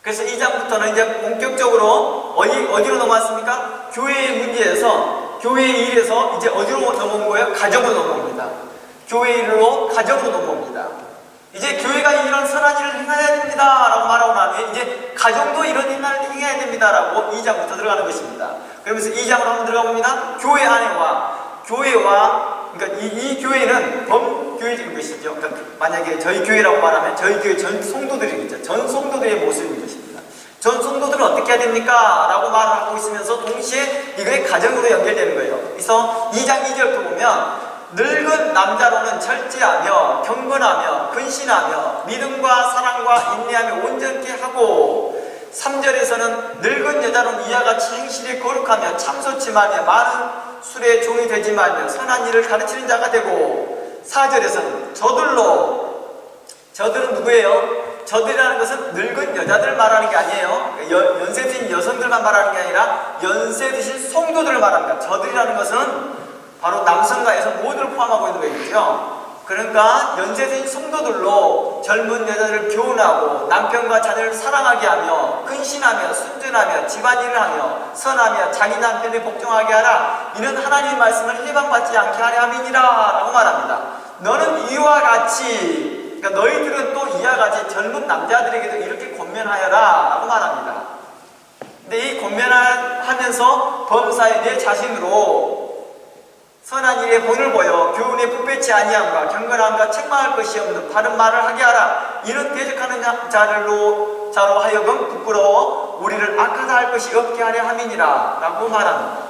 그래서 2장부터는 이제 본격적으로 어디로 넘어왔습니까? 교회의 문제에서 교회의 일에서 이제 어디로 넘어온 거예요? 가정으로 넘어옵니다. 교회 일로 가정으로 넘어옵니다. 이제 교회가 이런 선한 일을 행해야 됩니다 라고 말하고 나면 이제 가정도 이런 일을 행해야 됩니다 라고 2장부터 들어가는 것입니다. 그러면서 2장으로 한번 들어가 봅니다. 교회 안에와 교회와 그러니까 이 교회는 범교회적인 것이죠. 그러니까 만약에 저희 교회라고 말하면 저희 교회 전 성도들이겠죠. 전 성도들의 모습인 것입니다. 전 성도들은 어떻게 해야 됩니까? 라고 말을 하고 있으면서 동시에 이거의 가정으로 연결되는 거예요. 그래서 2장 2절도 보면 늙은 남자로는 절제하며 경건하며 근신하며 믿음과 사랑과 인내하며 온전케 하고 3절에서는 늙은 여자로는 이와 같이 행실에 거룩하며 참소침하며 많은 술에 종이 되지 말며 선한 일을 가르치는 자가 되고 4절에서는 저들은 누구예요? 저들이라는 것은 늙은 여자들 말하는 게 아니에요. 연세 드신 여성들만 말하는 게 아니라 연세 드신 성도들을 말합니다. 저들이라는 것은 바로 남성과 여성 모두를 포함하고 있는 거겠죠. 그러니까 연세 드신 성도들로 젊은 여자들을 교훈하고 남편과 자녀를 사랑하게 하며 근신하며 순전하며 집안일을 하며 선하며 자기 남편을 복종하게 하라. 이는 하나님의 말씀을 해방받지 않게 하려 함이니라 라고 말합니다. 너는 이와 같이 그러니까 너희들은 또 이와 같이 젊은 남자들에게도 이렇게 권면하여라 라고 말합니다. 근데 이 권면하면서 범사에 내 자신으로 선한 일에 본을 보여 교훈에 부패치 아니함과 경건함과 책망할 것이 없는 바른 말을 하게 하라. 이런 대적하는 자로 하여금 부끄러워 우리를 악하다 할 것이 없게 하려 함이니라 라고 말합니다.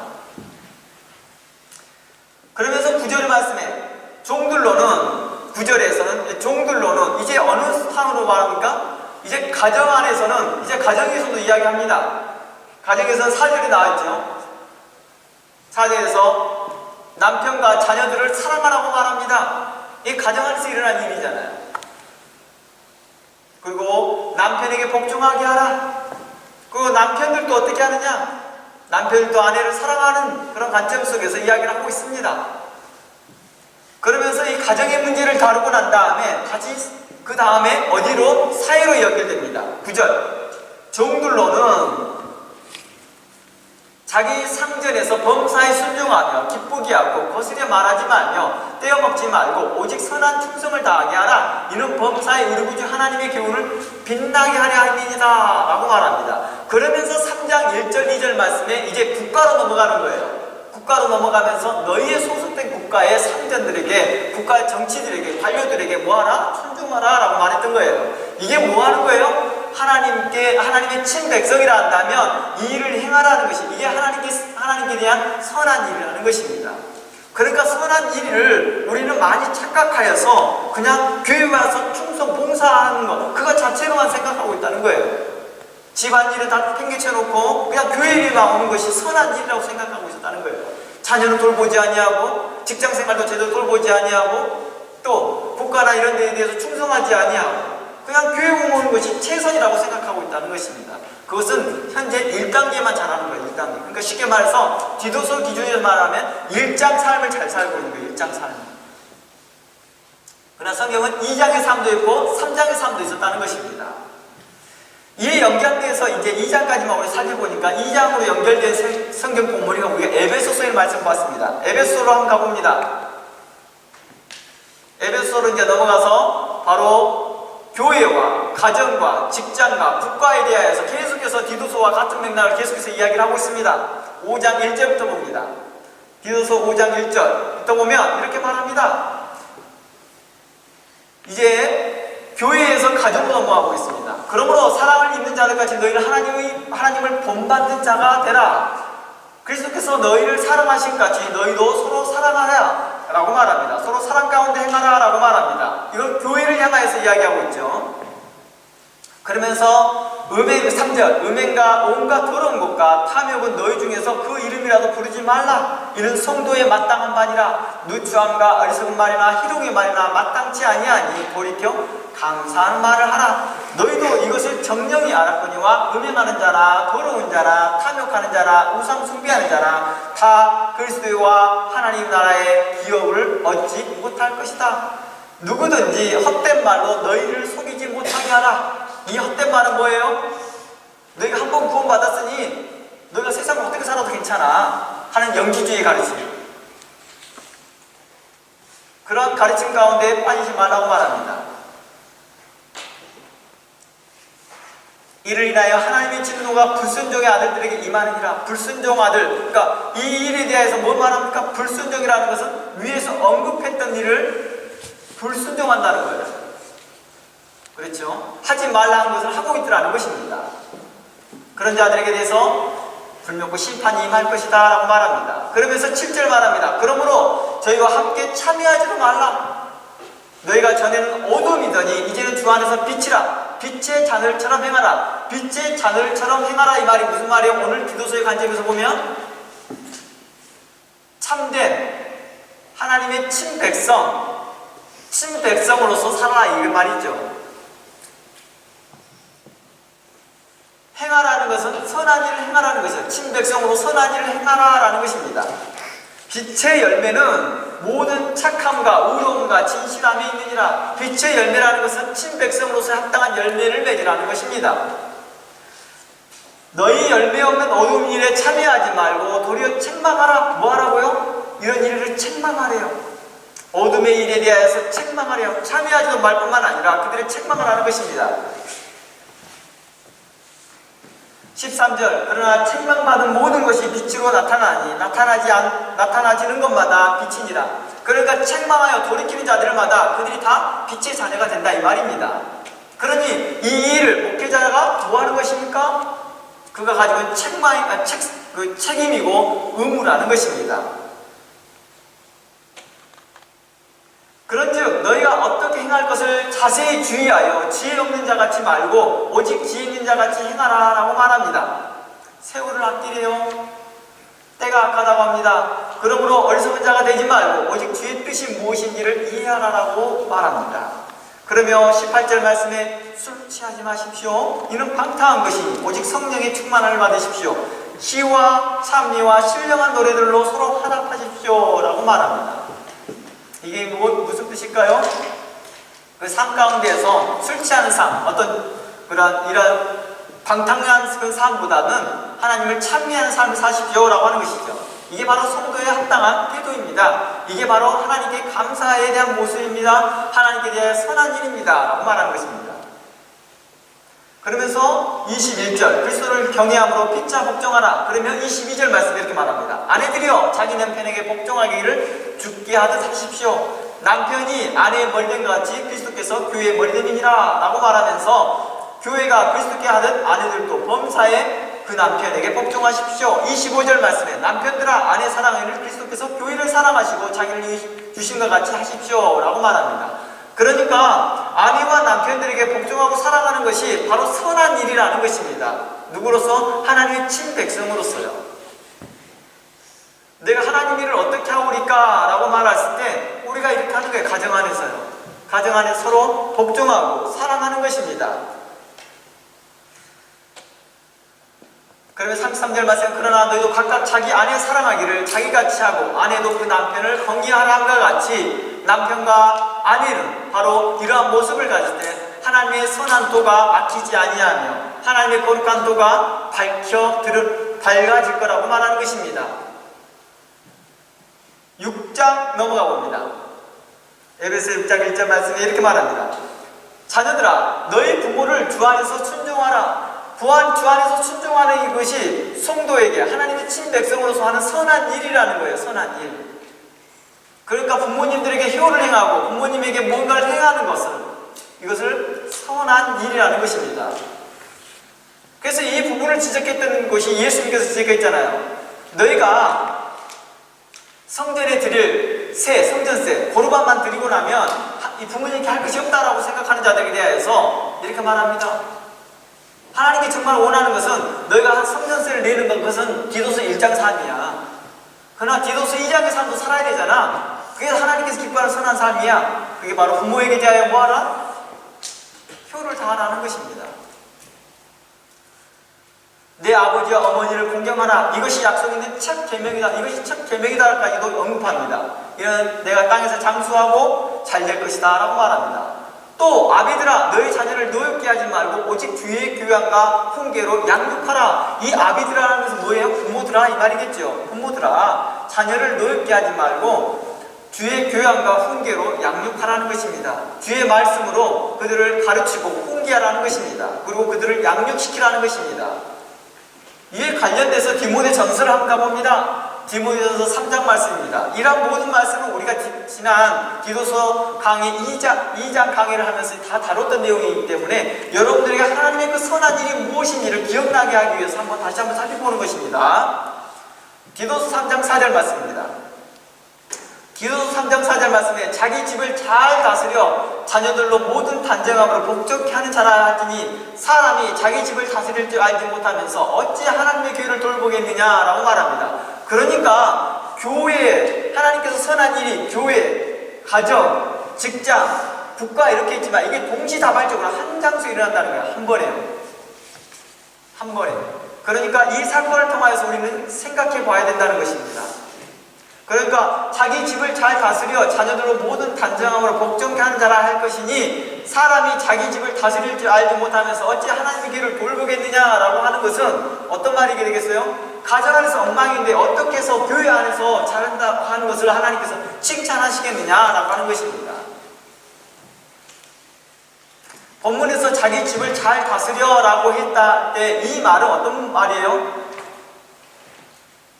그러면서 9절 말씀에 종들로는 9절에서는 종들로는 이제 어느 상으로 말합니까? 이제 가정 안에서는 이제 가정에서도 이야기합니다. 가정에서는 4절이 나와있죠. 4절에서 남편과 자녀들을 사랑하라고 말합니다. 이 가정 안에서 일어난 일이잖아요. 그리고 남편에게 복종하게 하라. 그리고 남편들도 어떻게 하느냐? 남편들도 아내를 사랑하는 그런 관점 속에서 이야기를 하고 있습니다. 그러면서 이 가정의 문제를 다루고 난 다음에 그 다음에 어디로? 사회로 연결됩니다. 9절 종들로는 자기 상전에서 범사에 순종하며 기쁘게 하고 거스려 말하지 말며 떼어먹지 말고 오직 선한 충성을 다하게 하라. 이는 범사에 우리 구주 하나님의 교훈을 빛나게 하려 함이니라 라고 말합니다. 그러면서 3장 1절 2절 말씀에 이제 국가로 넘어가는 거예요. 국가로 넘어가면서 너희의 소속된 국가의 상전들에게 국가의 정치들에게 관료들에게 뭐하라? 순종하라 라고 말했던 거예요. 이게 뭐하는 거예요? 하나님의 친백성이라 한다면 이 일을 행하라는 것이 이게 하나님께 대한 선한 일이라는 것입니다. 그러니까 선한 일을 우리는 많이 착각하여서 그냥 교회 와서 충성 봉사하는 것 그거 자체로만 생각하고 있다는 거예요. 집안일을 다 팽개쳐놓고 그냥 교회 일만 오는 것이 선한 일이라고 생각하고 있었다는 거예요. 자녀는 돌보지 아니하고 직장생활도 제대로 돌보지 아니하고 또 국가나 이런 데에 대해서 충성하지 아니하고 그냥 교회 오는 것이 최선이라고 생각하고 있다는 것입니다. 그것은 현재 1단계만 잘하는 거예요. 1단계. 그러니까 쉽게 말해서 디도서 기준에서 말하면 1장 삶을 잘 살고 있는 거예요. 1장 삶. 그러나 성경은 2장의 삶도 있고 3장의 삶도 있었다는 것입니다. 이에 연결돼서 이제 2장까지만 우리 살펴보니까 2장으로 연결된 성경 본문이 우리가 에베소서의 말씀 봤습니다. 에베소서로 한번 가봅니다. 에베소서로 이제 넘어가서 바로 교회와 가정과 직장과 국가에 대하여서 계속해서 디도서와 같은 맥락을 계속해서 이야기를 하고 있습니다. 5장 1절부터 봅니다. 디도서 5장 1절부터 보면 이렇게 말합니다. 이제 교회에서 가정으로 넘어가고 있습니다. 그러므로 사랑을 입는 자들같이 너희는 하나님을 본받는 자가 되라. 그리스도께서 너희를 사랑하신 같이 너희도 서로 사랑하라 라고 말합니다. 서로 사랑 가운데 행하라 라고 말합니다. 이건 교회를 향하여서 이야기하고 있죠. 그러면서 3절 음행과 온갖 더러운 것과 탐욕은 너희 중에서 그 이름이라도 부르지 말라. 이는 성도의 마땅한 바니라. 누추함과 어리석은 말이나 희롱의 말이나 마땅치 아니하니 돌이켜 감사한 말을 하라. 너희도 이것을 정령이 알았거니와 음행하는 자나 더러운 자나 탐욕하는 자나 우상 숭배하는 자나 다 그리스도와 하나님 나라의 기업을 얻지 못할 것이다. 누구든지 헛된 말로 너희를 속이지 못하게 하라. 이 헛된 말은 뭐예요? 너희가 한 번 구원받았으니 너희가 세상을 어떻게 살아도 괜찮아 하는 영지주의의 가르침, 그런 가르침 가운데 빠지지 말라고 말합니다. 이를 인하여 하나님의 진노가 불순종의 아들들에게 임하느니라. 불순종 아들, 그러니까 이 일에 대해서 뭘 말합니까? 불순종이라는 것은 위에서 언급했던 일을 불순종한다는 거예요. 그렇죠? 하지 말라는 것을 하고 있더라는 것입니다. 그런 자들에게 대해서 불멸고 심판이 임할 것이다 라고 말합니다. 그러면서 7절 말합니다. 그러므로 저희와 함께 참여하지도 말라. 너희가 전에는 어둠이더니 이제는 주 안에서 빛이라. 빛의 자들처럼 행하라. 빛의 자들처럼 행하라. 이 말이 무슨 말이에요? 오늘 디도서의 관점에서 보면 참된 하나님의 친백성으로서 살아라 이 말이죠. 행하라는 것은 선한 일을 행하라는 것이죠. 친백성으로 선한 일을 행하라라는 것입니다. 빛의 열매는 모든 착함과 의로움과 진실함이 있느니라. 빛의 열매라는 것은 친백성으로서 합당한 열매를 맺으라는 것입니다. 너희 열매 없는 어두운 일에 참여하지 말고 도리어 책망하라. 뭐 하라고요? 이런 일을 책망하래요. 어둠의 일에 대하여서 책망하래요. 참여하지도 말 뿐만 아니라 그들의 책망을 하는 것입니다. 13절 그러나 책망받은 모든 것이 빛으로 나타나니 나타나지는 것마다 빛이니라. 그러니까 책망하여 돌이키는 자들마다 그들이 다 빛의 자녀가 된다 이 말입니다. 그러니 이 일을 목회자가 뭐 하는 것입니까? 그가 가지고 있는 책임이고 의무라는 것입니다. 그런즉 너희가 어떻게 행할 것을 자세히 주의하여 지혜 없는 자같이 말고 오직 지혜 있는 자같이 행하라 라고 말합니다. 세월을 아끼래요. 때가 악하다고 합니다. 그러므로 어리석은 자가 되지 말고 오직 주의 뜻이 무엇인지를 이해하라 라고 말합니다. 그러며 18절 말씀에 술 취하지 마십시오. 이는 방탕한 것이 오직 성령의 충만함을 받으십시오. 시와 찬미와 신령한 노래들로 서로 화답하십시오 라고 말합니다. 이게 무슨 뜻일까요? 그 삶 가운데에서 술 취하는 삶, 어떤 이런 방탕한 그 삶보다는 하나님을 찬미하는 삶을 사십시오라고 하는 것이죠. 이게 바로 성도의 합당한 태도입니다. 이게 바로 하나님께 감사에 대한 모습입니다. 하나님께 대한 선한 일입니다 라고 말하는 것입니다. 그러면서 21절 그리스도를 경외함으로 피차 복종하라. 그러면 22절 말씀에 이렇게 말합니다. 아내들이여 자기 남편에게 복종하기를 죽게 하듯 하십시오. 남편이 아내의 머리됨 같이 그리스도께서 교회의 머리됨이니라 라고 말하면서 교회가 그리스도께 하듯 아내들도 범사에 그 남편에게 복종하십시오. 25절 말씀에 남편들아 아내 사랑하기를 그리스도께서 교회를 사랑하시고 자기를 주신 것 같이 하십시오 라고 말합니다. 그러니까 아내와 남편들에게 복종하고 사랑하는 것이 바로 선한 일이라는 것입니다. 누구로서? 하나님의 친백성으로서요. 내가 하나님 일을 어떻게 하오리까? 라고 말했을 때 우리가 이렇게 하는 거예요. 가정 안에서요. 가정 안에 서로 복종하고 사랑하는 것입니다. 그러면 33절 말씀 그러나 너희도 각각 자기 아내 사랑하기를 자기같이 하고 아내도 그 남편을 건기하라 함과 같이 남편과 아내는 바로 이러한 모습을 가질 때 하나님의 선한 도가 막히지 아니하며 하나님의 거룩한 도가 밝아질 거라고 말하는 것입니다. 6장 넘어가 봅니다. 에베소 6장 1절 말씀에 이렇게 말합니다. 자녀들아 너희 부모를 주 안에서 순종하라. 구한 주 안에서 순종하는 이것이 성도에게 하나님의 친백성으로서 하는 선한 일이라는 거예요. 선한 일. 그러니까 부모님들에게 효를 행하고 부모님에게 뭔가를 행하는 것은 이것을 선한 일이라는 것입니다. 그래서 이 부분을 지적했던 것이 예수님께서 지적했잖아요. 너희가 성전에 드릴 성전세, 고르반만 드리고 나면 이 부모님께 할 것이 없다라고 생각하는 자들에 대하여서 이렇게 말합니다. 하나님이 정말 원하는 것은 너희가 성전세를 내는 것은 디도서 1장 3이야. 그러나 디도서 2장의 삶도 살아야 되잖아. 그게 하나님께서 기뻐하는 선한 삶이야. 그게 바로 부모에게 대하여 뭐하라? 효를 다하라는 것입니다. 내 아버지와 어머니를 공경하라. 이것이 약속 있는 첫 계명이다. 이것이 첫 계명이다까지도 언급합니다. 이런 내가 땅에서 장수하고 잘 될 것이다 라고 말합니다. 또 아비들아 너희 자녀를 노엽게 하지 말고 오직 주의 교양과 훈계로 양육하라. 이 아비들아라는 것은 뭐예요? 부모들아 이 말이겠죠. 부모들아 자녀를 노엽게 하지 말고 주의 교양과 훈계로 양육하라는 것입니다. 주의 말씀으로 그들을 가르치고 훈계하라는 것입니다. 그리고 그들을 양육시키라는 것입니다. 이에 관련돼서 디모데 전서를 한번 가봅니다. 디모데전서 3장 말씀입니다. 이러한 모든 말씀은 우리가 지난 디도서 강의 2장 강의를 하면서 다 다뤘던 내용이기 때문에 여러분들에게 하나님의 그 선한 일이 무엇인지를 기억나게 하기 위해서 다시 한번 살펴보는 것입니다. 디도서 3장 4절 말씀입니다. 디도서 3장 4절 말씀에 자기 집을 잘 다스려 자녀들로 모든 단정함으로 복종케 하는 자라 하더니 사람이 자기 집을 다스릴 줄 알지 못하면서 어찌 하나님의 교회를 돌보겠느냐라고 말합니다. 그러니까 교회, 하나님께서 선한 일이 교회, 가정, 직장, 국가 이렇게 있지만 이게 동시다발적으로 한 장소에 일어난다는 거예요. 한 번에요. 한 번에. 그러니까 이 사건을 통해서 우리는 생각해 봐야 된다는 것입니다. 그러니까 자기 집을 잘 다스려 자녀들로 모든 단정함으로 복종케 하는 자라 할 것이니 사람이 자기 집을 다스릴 줄 알지 못하면서 어찌 하나님의 길을 돌보겠느냐라고 하는 것은 어떤 말이 되겠어요? 가정 안에서 엉망인데 어떻게 해서 교회 안에서 잘한다고 하는 것을 하나님께서 칭찬하시겠느냐라고 하는 것입니다. 본문에서 자기 집을 잘 다스려라고 했다 때 이 말은 어떤 말이에요?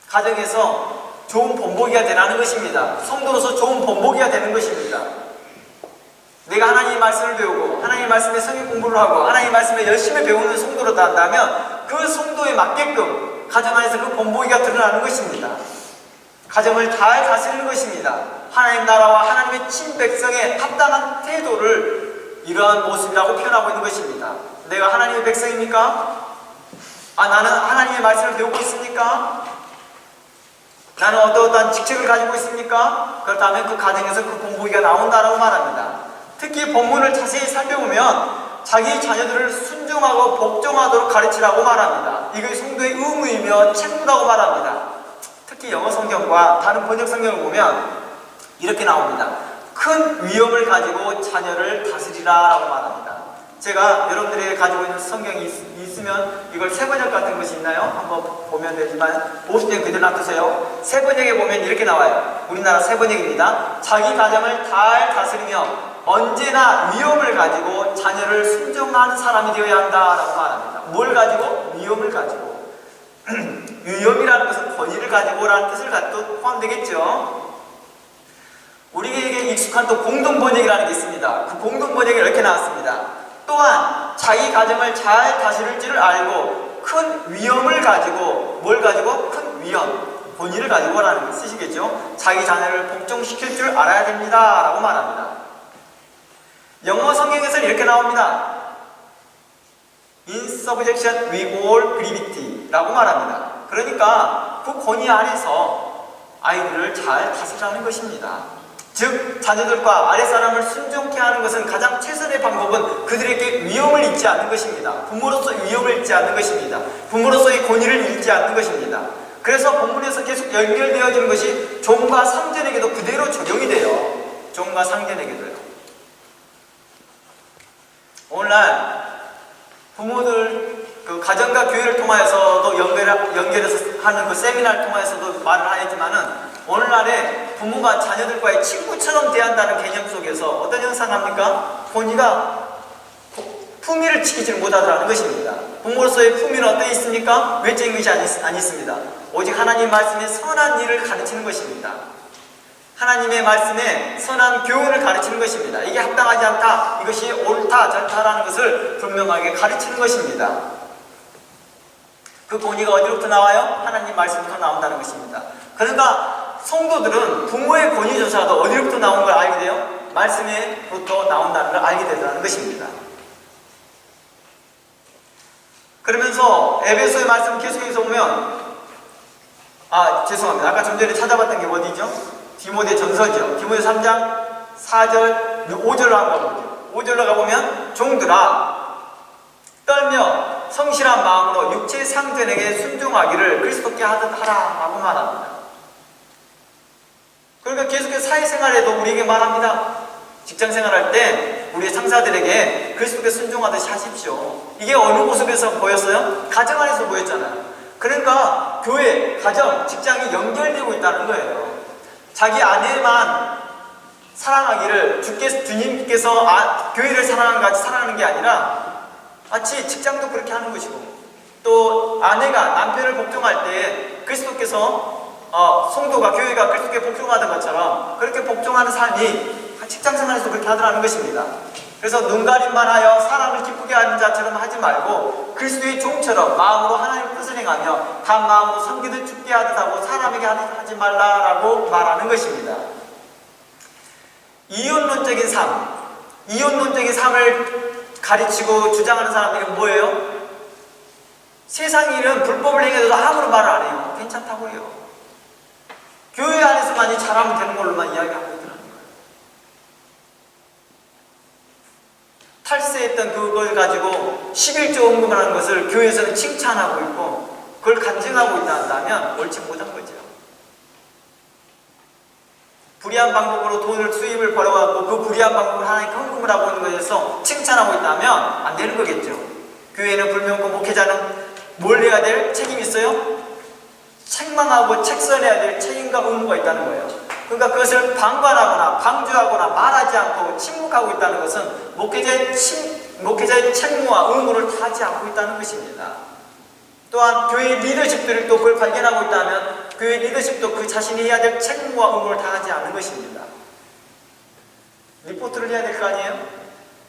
가정에서 좋은 본보기가 되라는 것입니다. 성도로서 좋은 본보기가 되는 것입니다. 내가 하나님의 말씀을 배우고 하나님의 말씀에 성경 공부를 하고 하나님의 말씀에 열심히 배우는 성도로 한다면 그 성도에 맞게끔 가정 안에서 그 본보기가 드러나는 것입니다. 가정을 잘 다스리는 것입니다. 하나님 나라와 하나님의 친백성에 합당한 태도를 이러한 모습이라고 표현하고 있는 것입니다. 내가 하나님의 백성입니까? 나는 하나님의 말씀을 배우고 있습니까? 나는 어떠한 직책을 가지고 있습니까? 그렇다면 그 가정에서 그 본보기가 나온다라고 말합니다. 특히 본문을 자세히 살펴보면 자기 자녀들을 순종하고 복종하도록 가르치라고 말합니다. 이것이 성도의 의무이며 책무라고 말합니다. 특히 영어 성경과 다른 번역 성경을 보면 이렇게 나옵니다. 큰 위험을 가지고 자녀를 다스리라라고 말합니다. 제가 여러분들이 가지고 있는 성경이 있으면 이걸 새번역 같은 것이 있나요? 한번 보면 되지만 보시면 그대로 놔두세요. 새번역에 보면 이렇게 나와요. 우리나라 새번역입니다. 자기 가정을 잘 다스리며 언제나 위험을 가지고 자녀를 순종하는 사람이 되어야 한다라고 말합니다. 뭘 가지고? 위험을 가지고. 위험이라는 것은 권위를 가지고라는 뜻을 갖도 포함되겠죠. 우리에게 익숙한 또 공동번역이라는 게 있습니다. 그 공동번역이 이렇게 나왔습니다. 또한 자기 가정을 잘 다스릴 줄을 알고 큰 위험을 가지고 뭘 가지고? 큰 위험, 권위를 가지고라는 뜻이겠죠. 자기 자녀를 복종시킬 줄 알아야 됩니다 라고 말합니다. 영어 성경에서는 이렇게 나옵니다. In subjection with all gravity 라고 말합니다. 그러니까 그 권위 안에서 아이들을 잘 다스리라는 것입니다. 즉 자녀들과 아랫사람을 순종케 하는 것은 가장 최선의 방법은 그들에게 위험을 잊지 않는 것입니다. 부모로서 위험을 잊지 않는 것입니다. 부모로서의 권위를 잃지 않는 것입니다. 그래서 본문에서 계속 연결되어지는 것이 종과 상전에게도 그대로 적용이 돼요. 종과 상전에게도요. 오늘날 부모들 그 가정과 교회를 통하여서도 연결해서 하는 그 세미나를 통해서도 말을 하였지만은 오늘날에 부모가 자녀들과의 친구처럼 대한다는 개념 속에서 어떤 현상을 합니까? 권위가 품위를 지키지 못하더라는 것입니다. 부모로서의 품위는 어떠 있습니까? 외적인 것이 아니 있습니다. 오직 하나님 말씀의 선한 일을 가르치는 것입니다. 하나님의 말씀에 선한 교훈을 가르치는 것입니다. 이게 합당하지 않다, 이것이 옳다, 절다라는 것을 분명하게 가르치는 것입니다. 그 권위가 어디로부터 나와요? 하나님 말씀부터 나온다는 것입니다. 그러니까 성도들은 부모의 권위조차도 어디로부터 나온 걸 알게 돼요? 말씀에부터 나온다는 걸 알게 되더라는 것입니다. 그러면서 에베소의 말씀 계속해서 보면 죄송합니다. 아까 좀 전에 찾아봤던 게 어디죠? 디모데 전서죠. 디모데 3장 4절, 5절로 한번 가보죠. 5절로 가보면 종들아 떨며 성실한 마음으로 육체의 상전에게 순종하기를 그리스도께 하듯 하라 라고 말합니다. 그러니까 계속해서 사회생활에도 우리에게 말합니다. 직장생활할 때 우리의 상사들에게 그리스도께 순종하듯이 하십시오. 이게 어느 모습에서 보였어요? 가정 안에서 보였잖아요. 그러니까 교회, 가정, 직장이 연결되고 있다는 거예요. 자기 아내만 사랑하기를 주님께서 교회를 사랑하는 같이 사랑하는 게 아니라 마치 직장도 그렇게 하는 것이고, 또 아내가 남편을 복종할 때 그리스도께서 성도가 교회가 그리스도께 복종하던 것처럼 그렇게 복종하는 삶이 직장생활에서 그렇게 하더라는 것입니다. 그래서 눈가림만 하여 사람을 기쁘게 하는 자처럼 하지 말고 그리스도의 종처럼 마음으로 하나님의 뜻을 행하며 단 마음으로 섬기듯 죽게 하듯 하고 사람에게 하지 말라라고 말하는 것입니다. 이혼론적인 삶을 가르치고 주장하는 사람들이 뭐예요? 세상 일은 불법을 행해도 아무런 말을 안 해요. 괜찮다고 해요. 교회 안에서만이 잘하면 되는 걸로만 이야기하고 있더라는 거예요. 탈세했던 그걸 가지고 11조 헌금을 하는 것을 교회에서는 칭찬하고 있고 그걸 간증하고 있다 한다면 옳지 못한 거죠. 불의한 방법으로 돈을 수입을 벌어갖고 그 불의한 방법으로 하나님께 헌금을 하고 있는 것에서 칭찬하고 있다면 안 되는 거겠죠. 교회는 불명고 목회자는 뭘 해야 될 책임이 있어요? 책망하고 책선해야 될 책임과 의무가 있다는 거예요. 그러니까 그것을 방관하거나 방주하거나 말하지 않고 침묵하고 있다는 것은 목회자의 책무와 의무를 다하지 않고 있다는 것입니다. 또한 교회 리더십들이 또 그걸 발견하고 있다면 교회 리더십도 그 자신이 해야 될 책무와 의무를 다하지 않는 것입니다. 리포트를 해야 될 거 아니에요?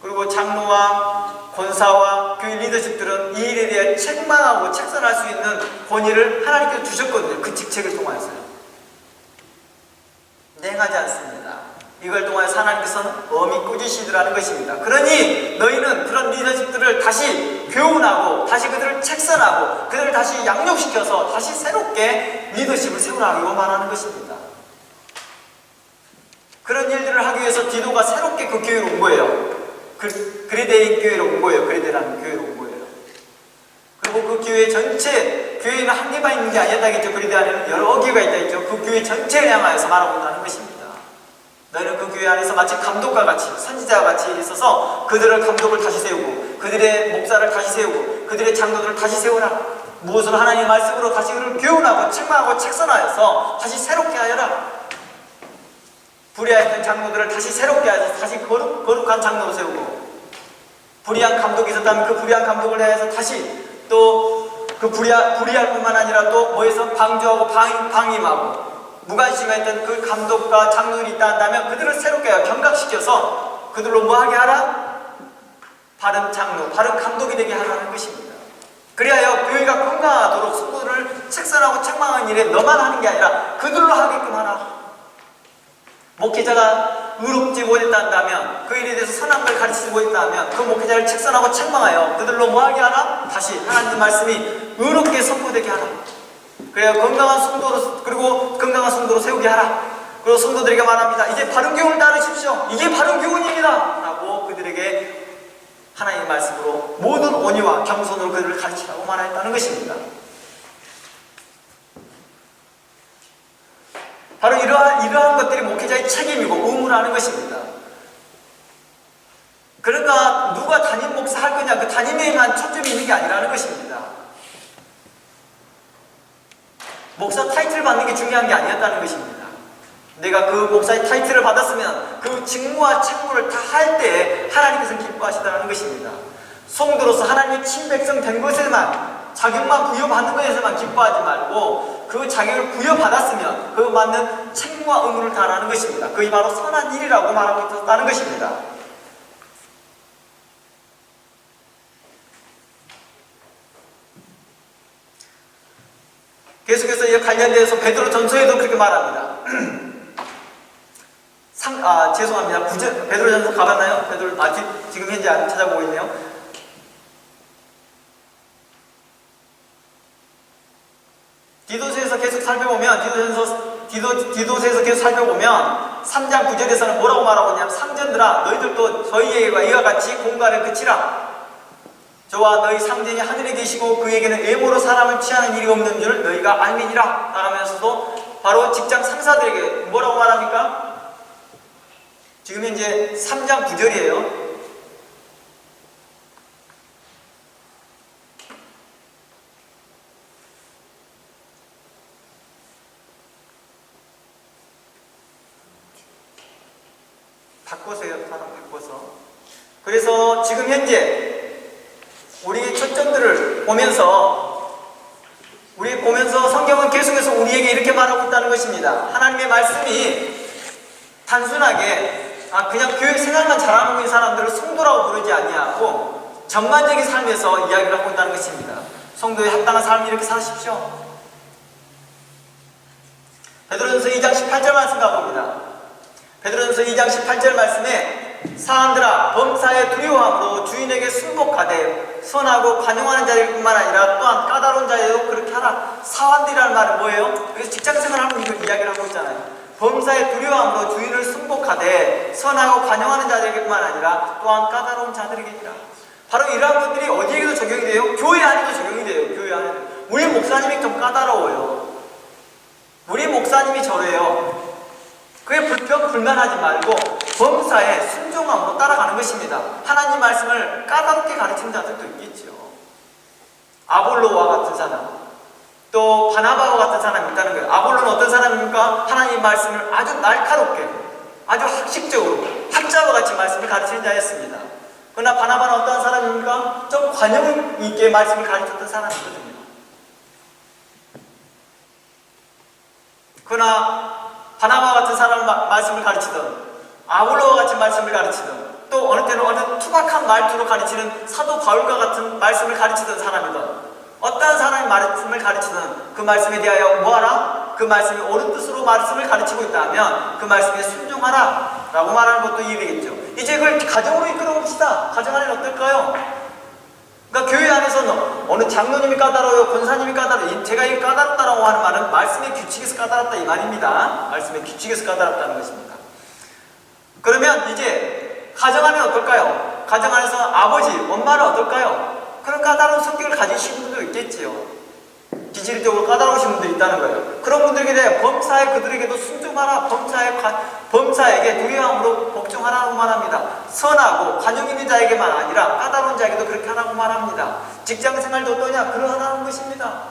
그리고 장로와 권사와 교회 리더십들은 이 일에 대해 책망하고 책선할 수 있는 권위를 하나님께서 주셨거든요. 그 직책을 통하여서요. 행하지 않습니다. 이걸 통하여서 하나님께서는 엄히 꾸짖으시더라는 것입니다. 그러니 너희는 그런 리더십들을 다시 교훈하고 다시 그들을 책선하고 그들을 다시 양육시켜서 다시 새롭게 리더십을 세우라고 말하는 것입니다. 그런 일들을 하기 위해서 디도가 새롭게 그 교회로 온 거예요. 그리데인 교회로 온 거예요. 그리데라는 교회로 온 거예요. 그리고 그 교회 전체, 교회는 한 개만 있는 게 아니었다겠죠. 그리데 안에는 여러 교회가 있다 했죠. 그 교회 전체를 향하여서 말하고 있다는 것입니다. 너희는 그 교회 안에서 마치 감독과 같이, 선지자와 같이 있어서 그들을 감독을 다시 세우고 그들의 목사를 다시 세우고 그들의 장로들을 다시 세우라. 무엇으로? 하나님의 말씀으로 다시 그들을 교훈하고 책망하고 책선하여서 다시 새롭게 하여라. 불의하였던 장로들을 다시 새롭게 하여서 다시 거룩한 장로로 세우고, 불의한 감독이 있었다면 그 불의한 감독을 해서 다시 또 그 불의할 뿐만 아니라 또 뭐해서 방조하고 방임하고 무관심했던 그 감독과 장로들이 있다 한다면 그들을 새롭게 하여 경각시켜서 그들로 뭐하게 하라? 바른 장로, 바른 감독이 되게 하라는 것입니다. 그리하여 교회가 건강하도록 성도들을 책선하고 책망하는 일에 너만 하는 게 아니라 그들로 하게끔 하라. 목회자가 의롭지 못했다면, 그 일에 대해서 선한 걸 가르치지 못했다면 그 목회자를 책선하고 책망하여 그들로 뭐하게 하라? 다시 하나님의 말씀이 의롭게 선포되게 하라. 그래야 건강한 성도로, 그리고 건강한 성도로 세우게 하라. 그리고 성도들에게 말합니다. 이제 바른 교훈을 따르십시오. 이게 바른 교훈입니다 라고 그들에게 하나님의 말씀으로 모든 온유와 겸손으로 그들을 가르치라고 말했다는 것입니다. 바로 이러한 것들이 목회자의 책임이고 의무라는 것입니다. 그러니까 누가 담임 목사 할 거냐, 그 담임에만 초점이 있는 게 아니라는 것입니다. 목사 타이틀 받는 게 중요한 게 아니었다는 것입니다. 내가 그 목사의 타이틀을 받았으면 그 직무와 책무를 다 할 때 하나님께서 기뻐하시다는 것입니다. 성도로서 하나님의 친백성 된 것에만, 자격만 부여받는 것에서만 기뻐하지 말고 그 자격을 부여받았으면 그 맞는 책임과 의무를 다하는 것입니다. 그게 바로 선한 일이라고 말하고 있다는 것입니다. 계속해서 이 관련돼서 베드로전서에도 그렇게 말합니다. 죄송합니다. 베드로전서 가봤나요? 지금 현재 안 찾아보고 있네요. 디도서에서 계속 살펴보면, 디도서에서 계속 살펴보면 3장 9절에서는 뭐라고 말하고 있냐면, 상전들아 너희들도 저희에게와 이와 같이 공갈을 그치라. 저와 너희 상전이 하늘에 계시고 그에게는 외모로 사람을 취하는 일이 없는 줄 너희가 알미니라. 나가면서도 바로 직장 상사들에게 뭐라고 말합니까? 지금 현재 3장 9절이에요. 바꿔서. 그래서 지금 현재 우리 초점들을 보면서 성경은 계속해서 우리에게 이렇게 말하고 있다는 것입니다. 하나님의 말씀이 단순하게 그냥 교육 생활만 잘하고 있는 사람들을 성도라고 부르지 아니하고 전반적인 삶에서 이야기를 하고 있다는 것입니다. 성도의 합당한 삶을 이렇게 사십시오. 베드로전서 2장 18절 말씀 가봅니다. 베드로전서 2장 18절 말씀에 사람들아 범사에 두려워함으로 주인에게 순복하되 선하고 관용하는 자들뿐만 아니라 또한 까다로운 자에도 그렇게 하라. 사환들이라는 말은 뭐예요? 그래서 직장생활하면 이걸 이야기를 하고 있잖아요. 범사에 두려워함으로 주인을 순복하되 선하고 관용하는 자들에게뿐만 아니라 또한 까다로운 자들에게니라. 바로 이러한 것들이 어디에도 적용이 돼요? 교회 안에도 적용이 돼요. 교회 안에도. 우리 목사님이 좀 까다로워요. 우리 목사님이 저래요. 그게 불평불만하지 말고 범사에 순종함으로 따라가는 것입니다. 하나님 말씀을 까다롭게 가르치는 자들도 있겠죠. 아볼로와 같은 사람, 또 바나바와 같은 사람이 있다는 거예요. 아볼로는 어떤 사람입니까? 하나님 말씀을 아주 날카롭게, 아주 학식적으로, 학자와 같이 말씀을 가르치는 자였습니다. 그러나 바나바는 어떤 사람입니까? 좀 관용 있게 말씀을 가르쳤던 사람이거든요. 그러나 바나바와 같은 사람을 말씀을 가르치던, 아볼로와 같이 말씀을 가르치던, 또 어느 때는 어느 투박한 말투로 가르치는 사도 바울과 같은 말씀을 가르치던 사람이던, 어떠한 사람이 말씀을 가르치든 그 말씀에 대하여 뭐하라? 그 말씀이 옳은 뜻으로 말씀을 가르치고 있다면 그 말씀에 순종하라 라고 말하는 것도 이해되겠죠. 이제 그걸 가정으로 이끌어 봅시다. 가정 안에는 어떨까요? 그러니까 교회 안에서는 어느 장로님이 까다로워요, 권사님이 까다로워요. 제가 이 까다롭다라고 하는 말은 말씀의 규칙에서 까다롭다 이 말입니다. 말씀의 규칙에서 까다롭다는 것입니다. 그러면 이제 가정 안에는 어떨까요? 가정 안에서 아버지, 엄마는 어떨까요? 그런 까다로운 성격을 가지신 분도 있겠지요. 기질적으로 까다로우신 분들이 있다는 거예요. 그런 분들에게 대해 범사에 그들에게도 순종하라. 범사에게 두려움으로 복종하라고 말합니다. 선하고 관용 있는 자에게만 아니라 까다로운 자에게도 그렇게 하라고 말합니다. 직장생활도 어떠냐? 그러하라는 것입니다.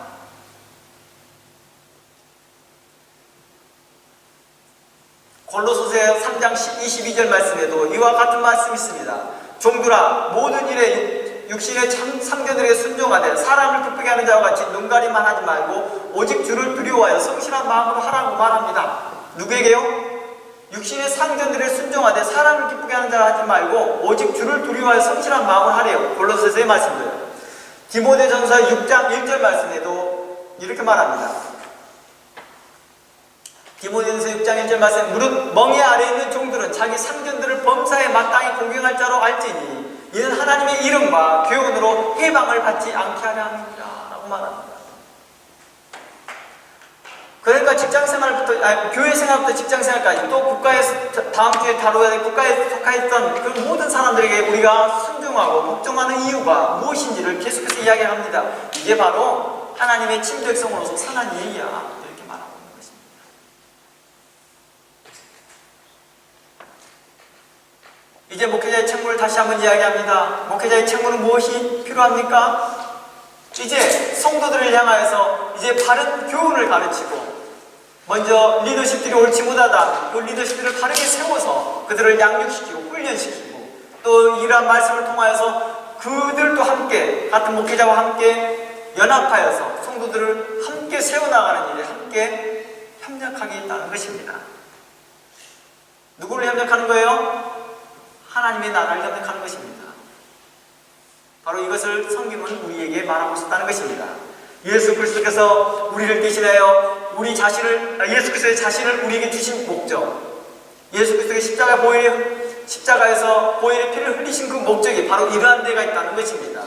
골로새서 3장 22절 말씀에도 이와 같은 말씀이 있습니다. 종들아 모든 일에 육신의 상전들에게 순종하되 사람을 기쁘게 하는 자와 같이 눈가리만 하지 말고 오직 주를 두려워하여 성실한 마음으로 하라고 말합니다. 누구에게요? 육신의 상전들에 순종하되 사람을 기쁘게 하는 자와 하지 말고 오직 주를 두려워하여 성실한 마음을 하래요. 골로새서의 말씀도요. 디모데전서 6장 1절 말씀에도 이렇게 말합니다. 디모데전서 6장 1절 말씀, 무릇 멍에 아래 있는 종들은 자기 상전들을 범사에 마땅히 공경할 자로 알지니 이는 하나님의 이름과 교훈으로 해방을 받지 않게 하려 합니다 라고 말합니다. 그러니까 직장생활부터 교회생활부터 직장생활까지 또 국가에서 다음 주에 다뤄야 될 국가에 속하였던 그 모든 사람들에게 우리가 순종하고 복종하는 이유가 무엇인지를 계속해서 이야기합니다. 이게 바로 하나님의 친백성으로서 선한 예의야 이렇게 말하고 있는 것입니다. 이제 목회자의 책무를 다시 한번 이야기합니다. 목회자의 책무는 무엇이 필요합니까? 이제 성도들을 향하여서 이제 바른 교훈을 가르치고 먼저 리더십들이 옳지 못하다 그 리더십들을 바르게 세워서 그들을 양육시키고 훈련시키고 또 이러한 말씀을 통하여서 그들도 함께 같은 목회자와 함께 연합하여서 성도들을 함께 세워나가는 일에 함께 협력하겠다는 것입니다. 누구를 협력하는 거예요? 하나님의 나라를 협력하는 것입니다. 바로 이것을 성경은 우리에게 말하고 있다는 것입니다. 예수 그리스도께서 우리를 대신하여 예수 그리스도의 자신을 우리에게 주신 목적, 예수 그리스도의 십자가에서 보혈의 피를 흘리신 그 목적이 바로 이러한 데가 있다는 것입니다.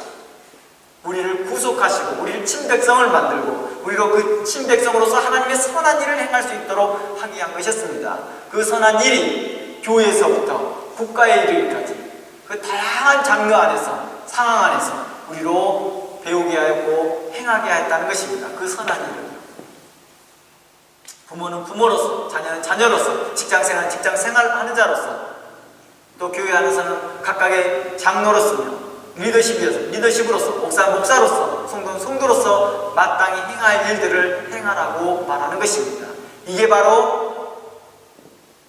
우리를 구속하시고 우리를 친백성을 만들고 우리로 그 친백성으로서 하나님의 선한 일을 행할 수 있도록 하기 위한 것이었습니다. 그 선한 일이 교회에서부터 국가에 이르기까지 그 다양한 장르 안에서 상황 안에서 우리로 배우게 하고 행하게 하였다는 것입니다. 그 선한 일을 부모는 부모로서, 자녀는 자녀로서, 직장생활은 직장생활하는 자로서, 또 교회 안에서는 각각의 장로로서며 리더십으로서, 목사는 목사로서, 성도는 성도로서 마땅히 행할 일들을 행하라고 말하는 것입니다. 이게 바로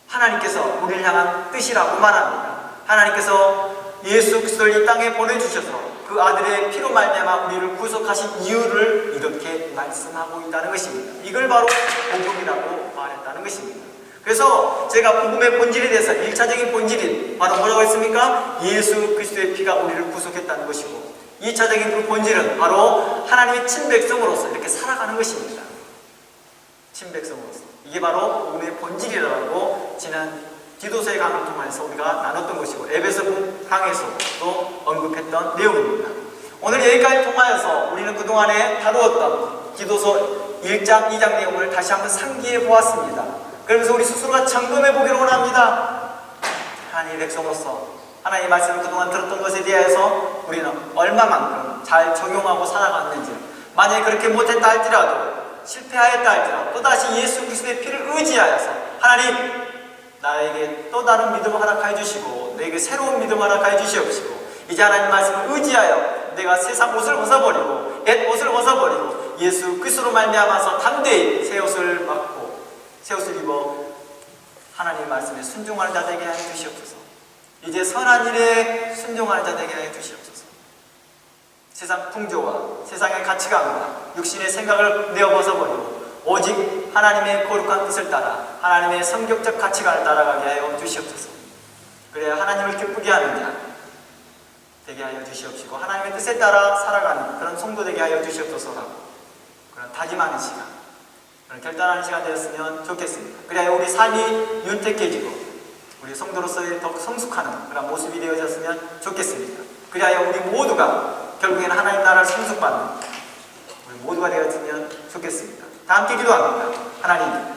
하나님께서 우리를 향한 뜻이라고 말합니다. 하나님께서 예수 그리스도를 이 땅에 보내주셔서 그 아들의 피로 말미암아 우리를 구속하신 이유를 이렇게 말씀하고 있다는 것입니다. 이걸 바로 복음이라고 말했다는 것입니다. 그래서 제가 복음의 본질에 대해서 1차적인 본질인 바로 뭐라고 했습니까? 예수 그리스도의 피가 우리를 구속했다는 것이고, 2차적인 그 본질은 바로 하나님의 친백성으로서 이렇게 살아가는 것입니다. 친백성으로서. 이게 바로 복음의 본질이라고 지난 디도서의 강을 통해서 우리가 나눴던 것이고 에베소 강에서도 언급했던 내용입니다. 오늘 여기까지 통하여서 우리는 그동안에 다루었던 디도서 1장, 2장 내용을 다시 한번 상기해 보았습니다. 그러면서 우리 스스로가 점검해 보기를 원합니다. 하나님의 백성으로서 하나님의 말씀을 그동안 들었던 것에 대해서 우리는 얼마만큼 잘 적용하고 살아갔는지, 만약에 그렇게 못했다 할지라도, 실패하였다 할지라도 또다시 예수 그리스도의 피를 의지하여서 하나님 나에게 또 다른 믿음을 허락하여 주시고 내게 새로운 믿음을 허락하여 주시옵시고, 이제 하나님 말씀을 의지하여 내가 세상 옷을 벗어버리고 옛 옷을 벗어버리고 예수 그리스도로 말미암아서 담대히 새 옷을 받고 새 옷을 입어 하나님의 말씀에 순종하는 자 되게 하여 주시옵소서. 이제 선한 일에 순종하는 자 되게 하여 주시옵소서. 세상 풍조와 세상의 가치관과 육신의 생각을 내어 벗어버리고 오직 하나님의 거룩한 뜻을 따라 하나님의 성격적 가치관을 따라가게 하여 주시옵소서. 그래야 하나님을 기쁘게 하는 자 되게 하여 주시옵시고 하나님의 뜻에 따라 살아가는 그런 성도 되게 하여 주시옵소서라고 그런 다짐하는 시간, 그런 결단하는 시간 되었으면 좋겠습니다. 그래야 우리 삶이 윤택해지고 우리 성도로서의 더욱 성숙하는 그런 모습이 되어졌으면 좋겠습니다. 그래야 우리 모두가 결국에는 하나님 나라를 성숙받는 우리 모두가 되었으면 좋겠습니다. 다 함께 기도합니다. 하나님,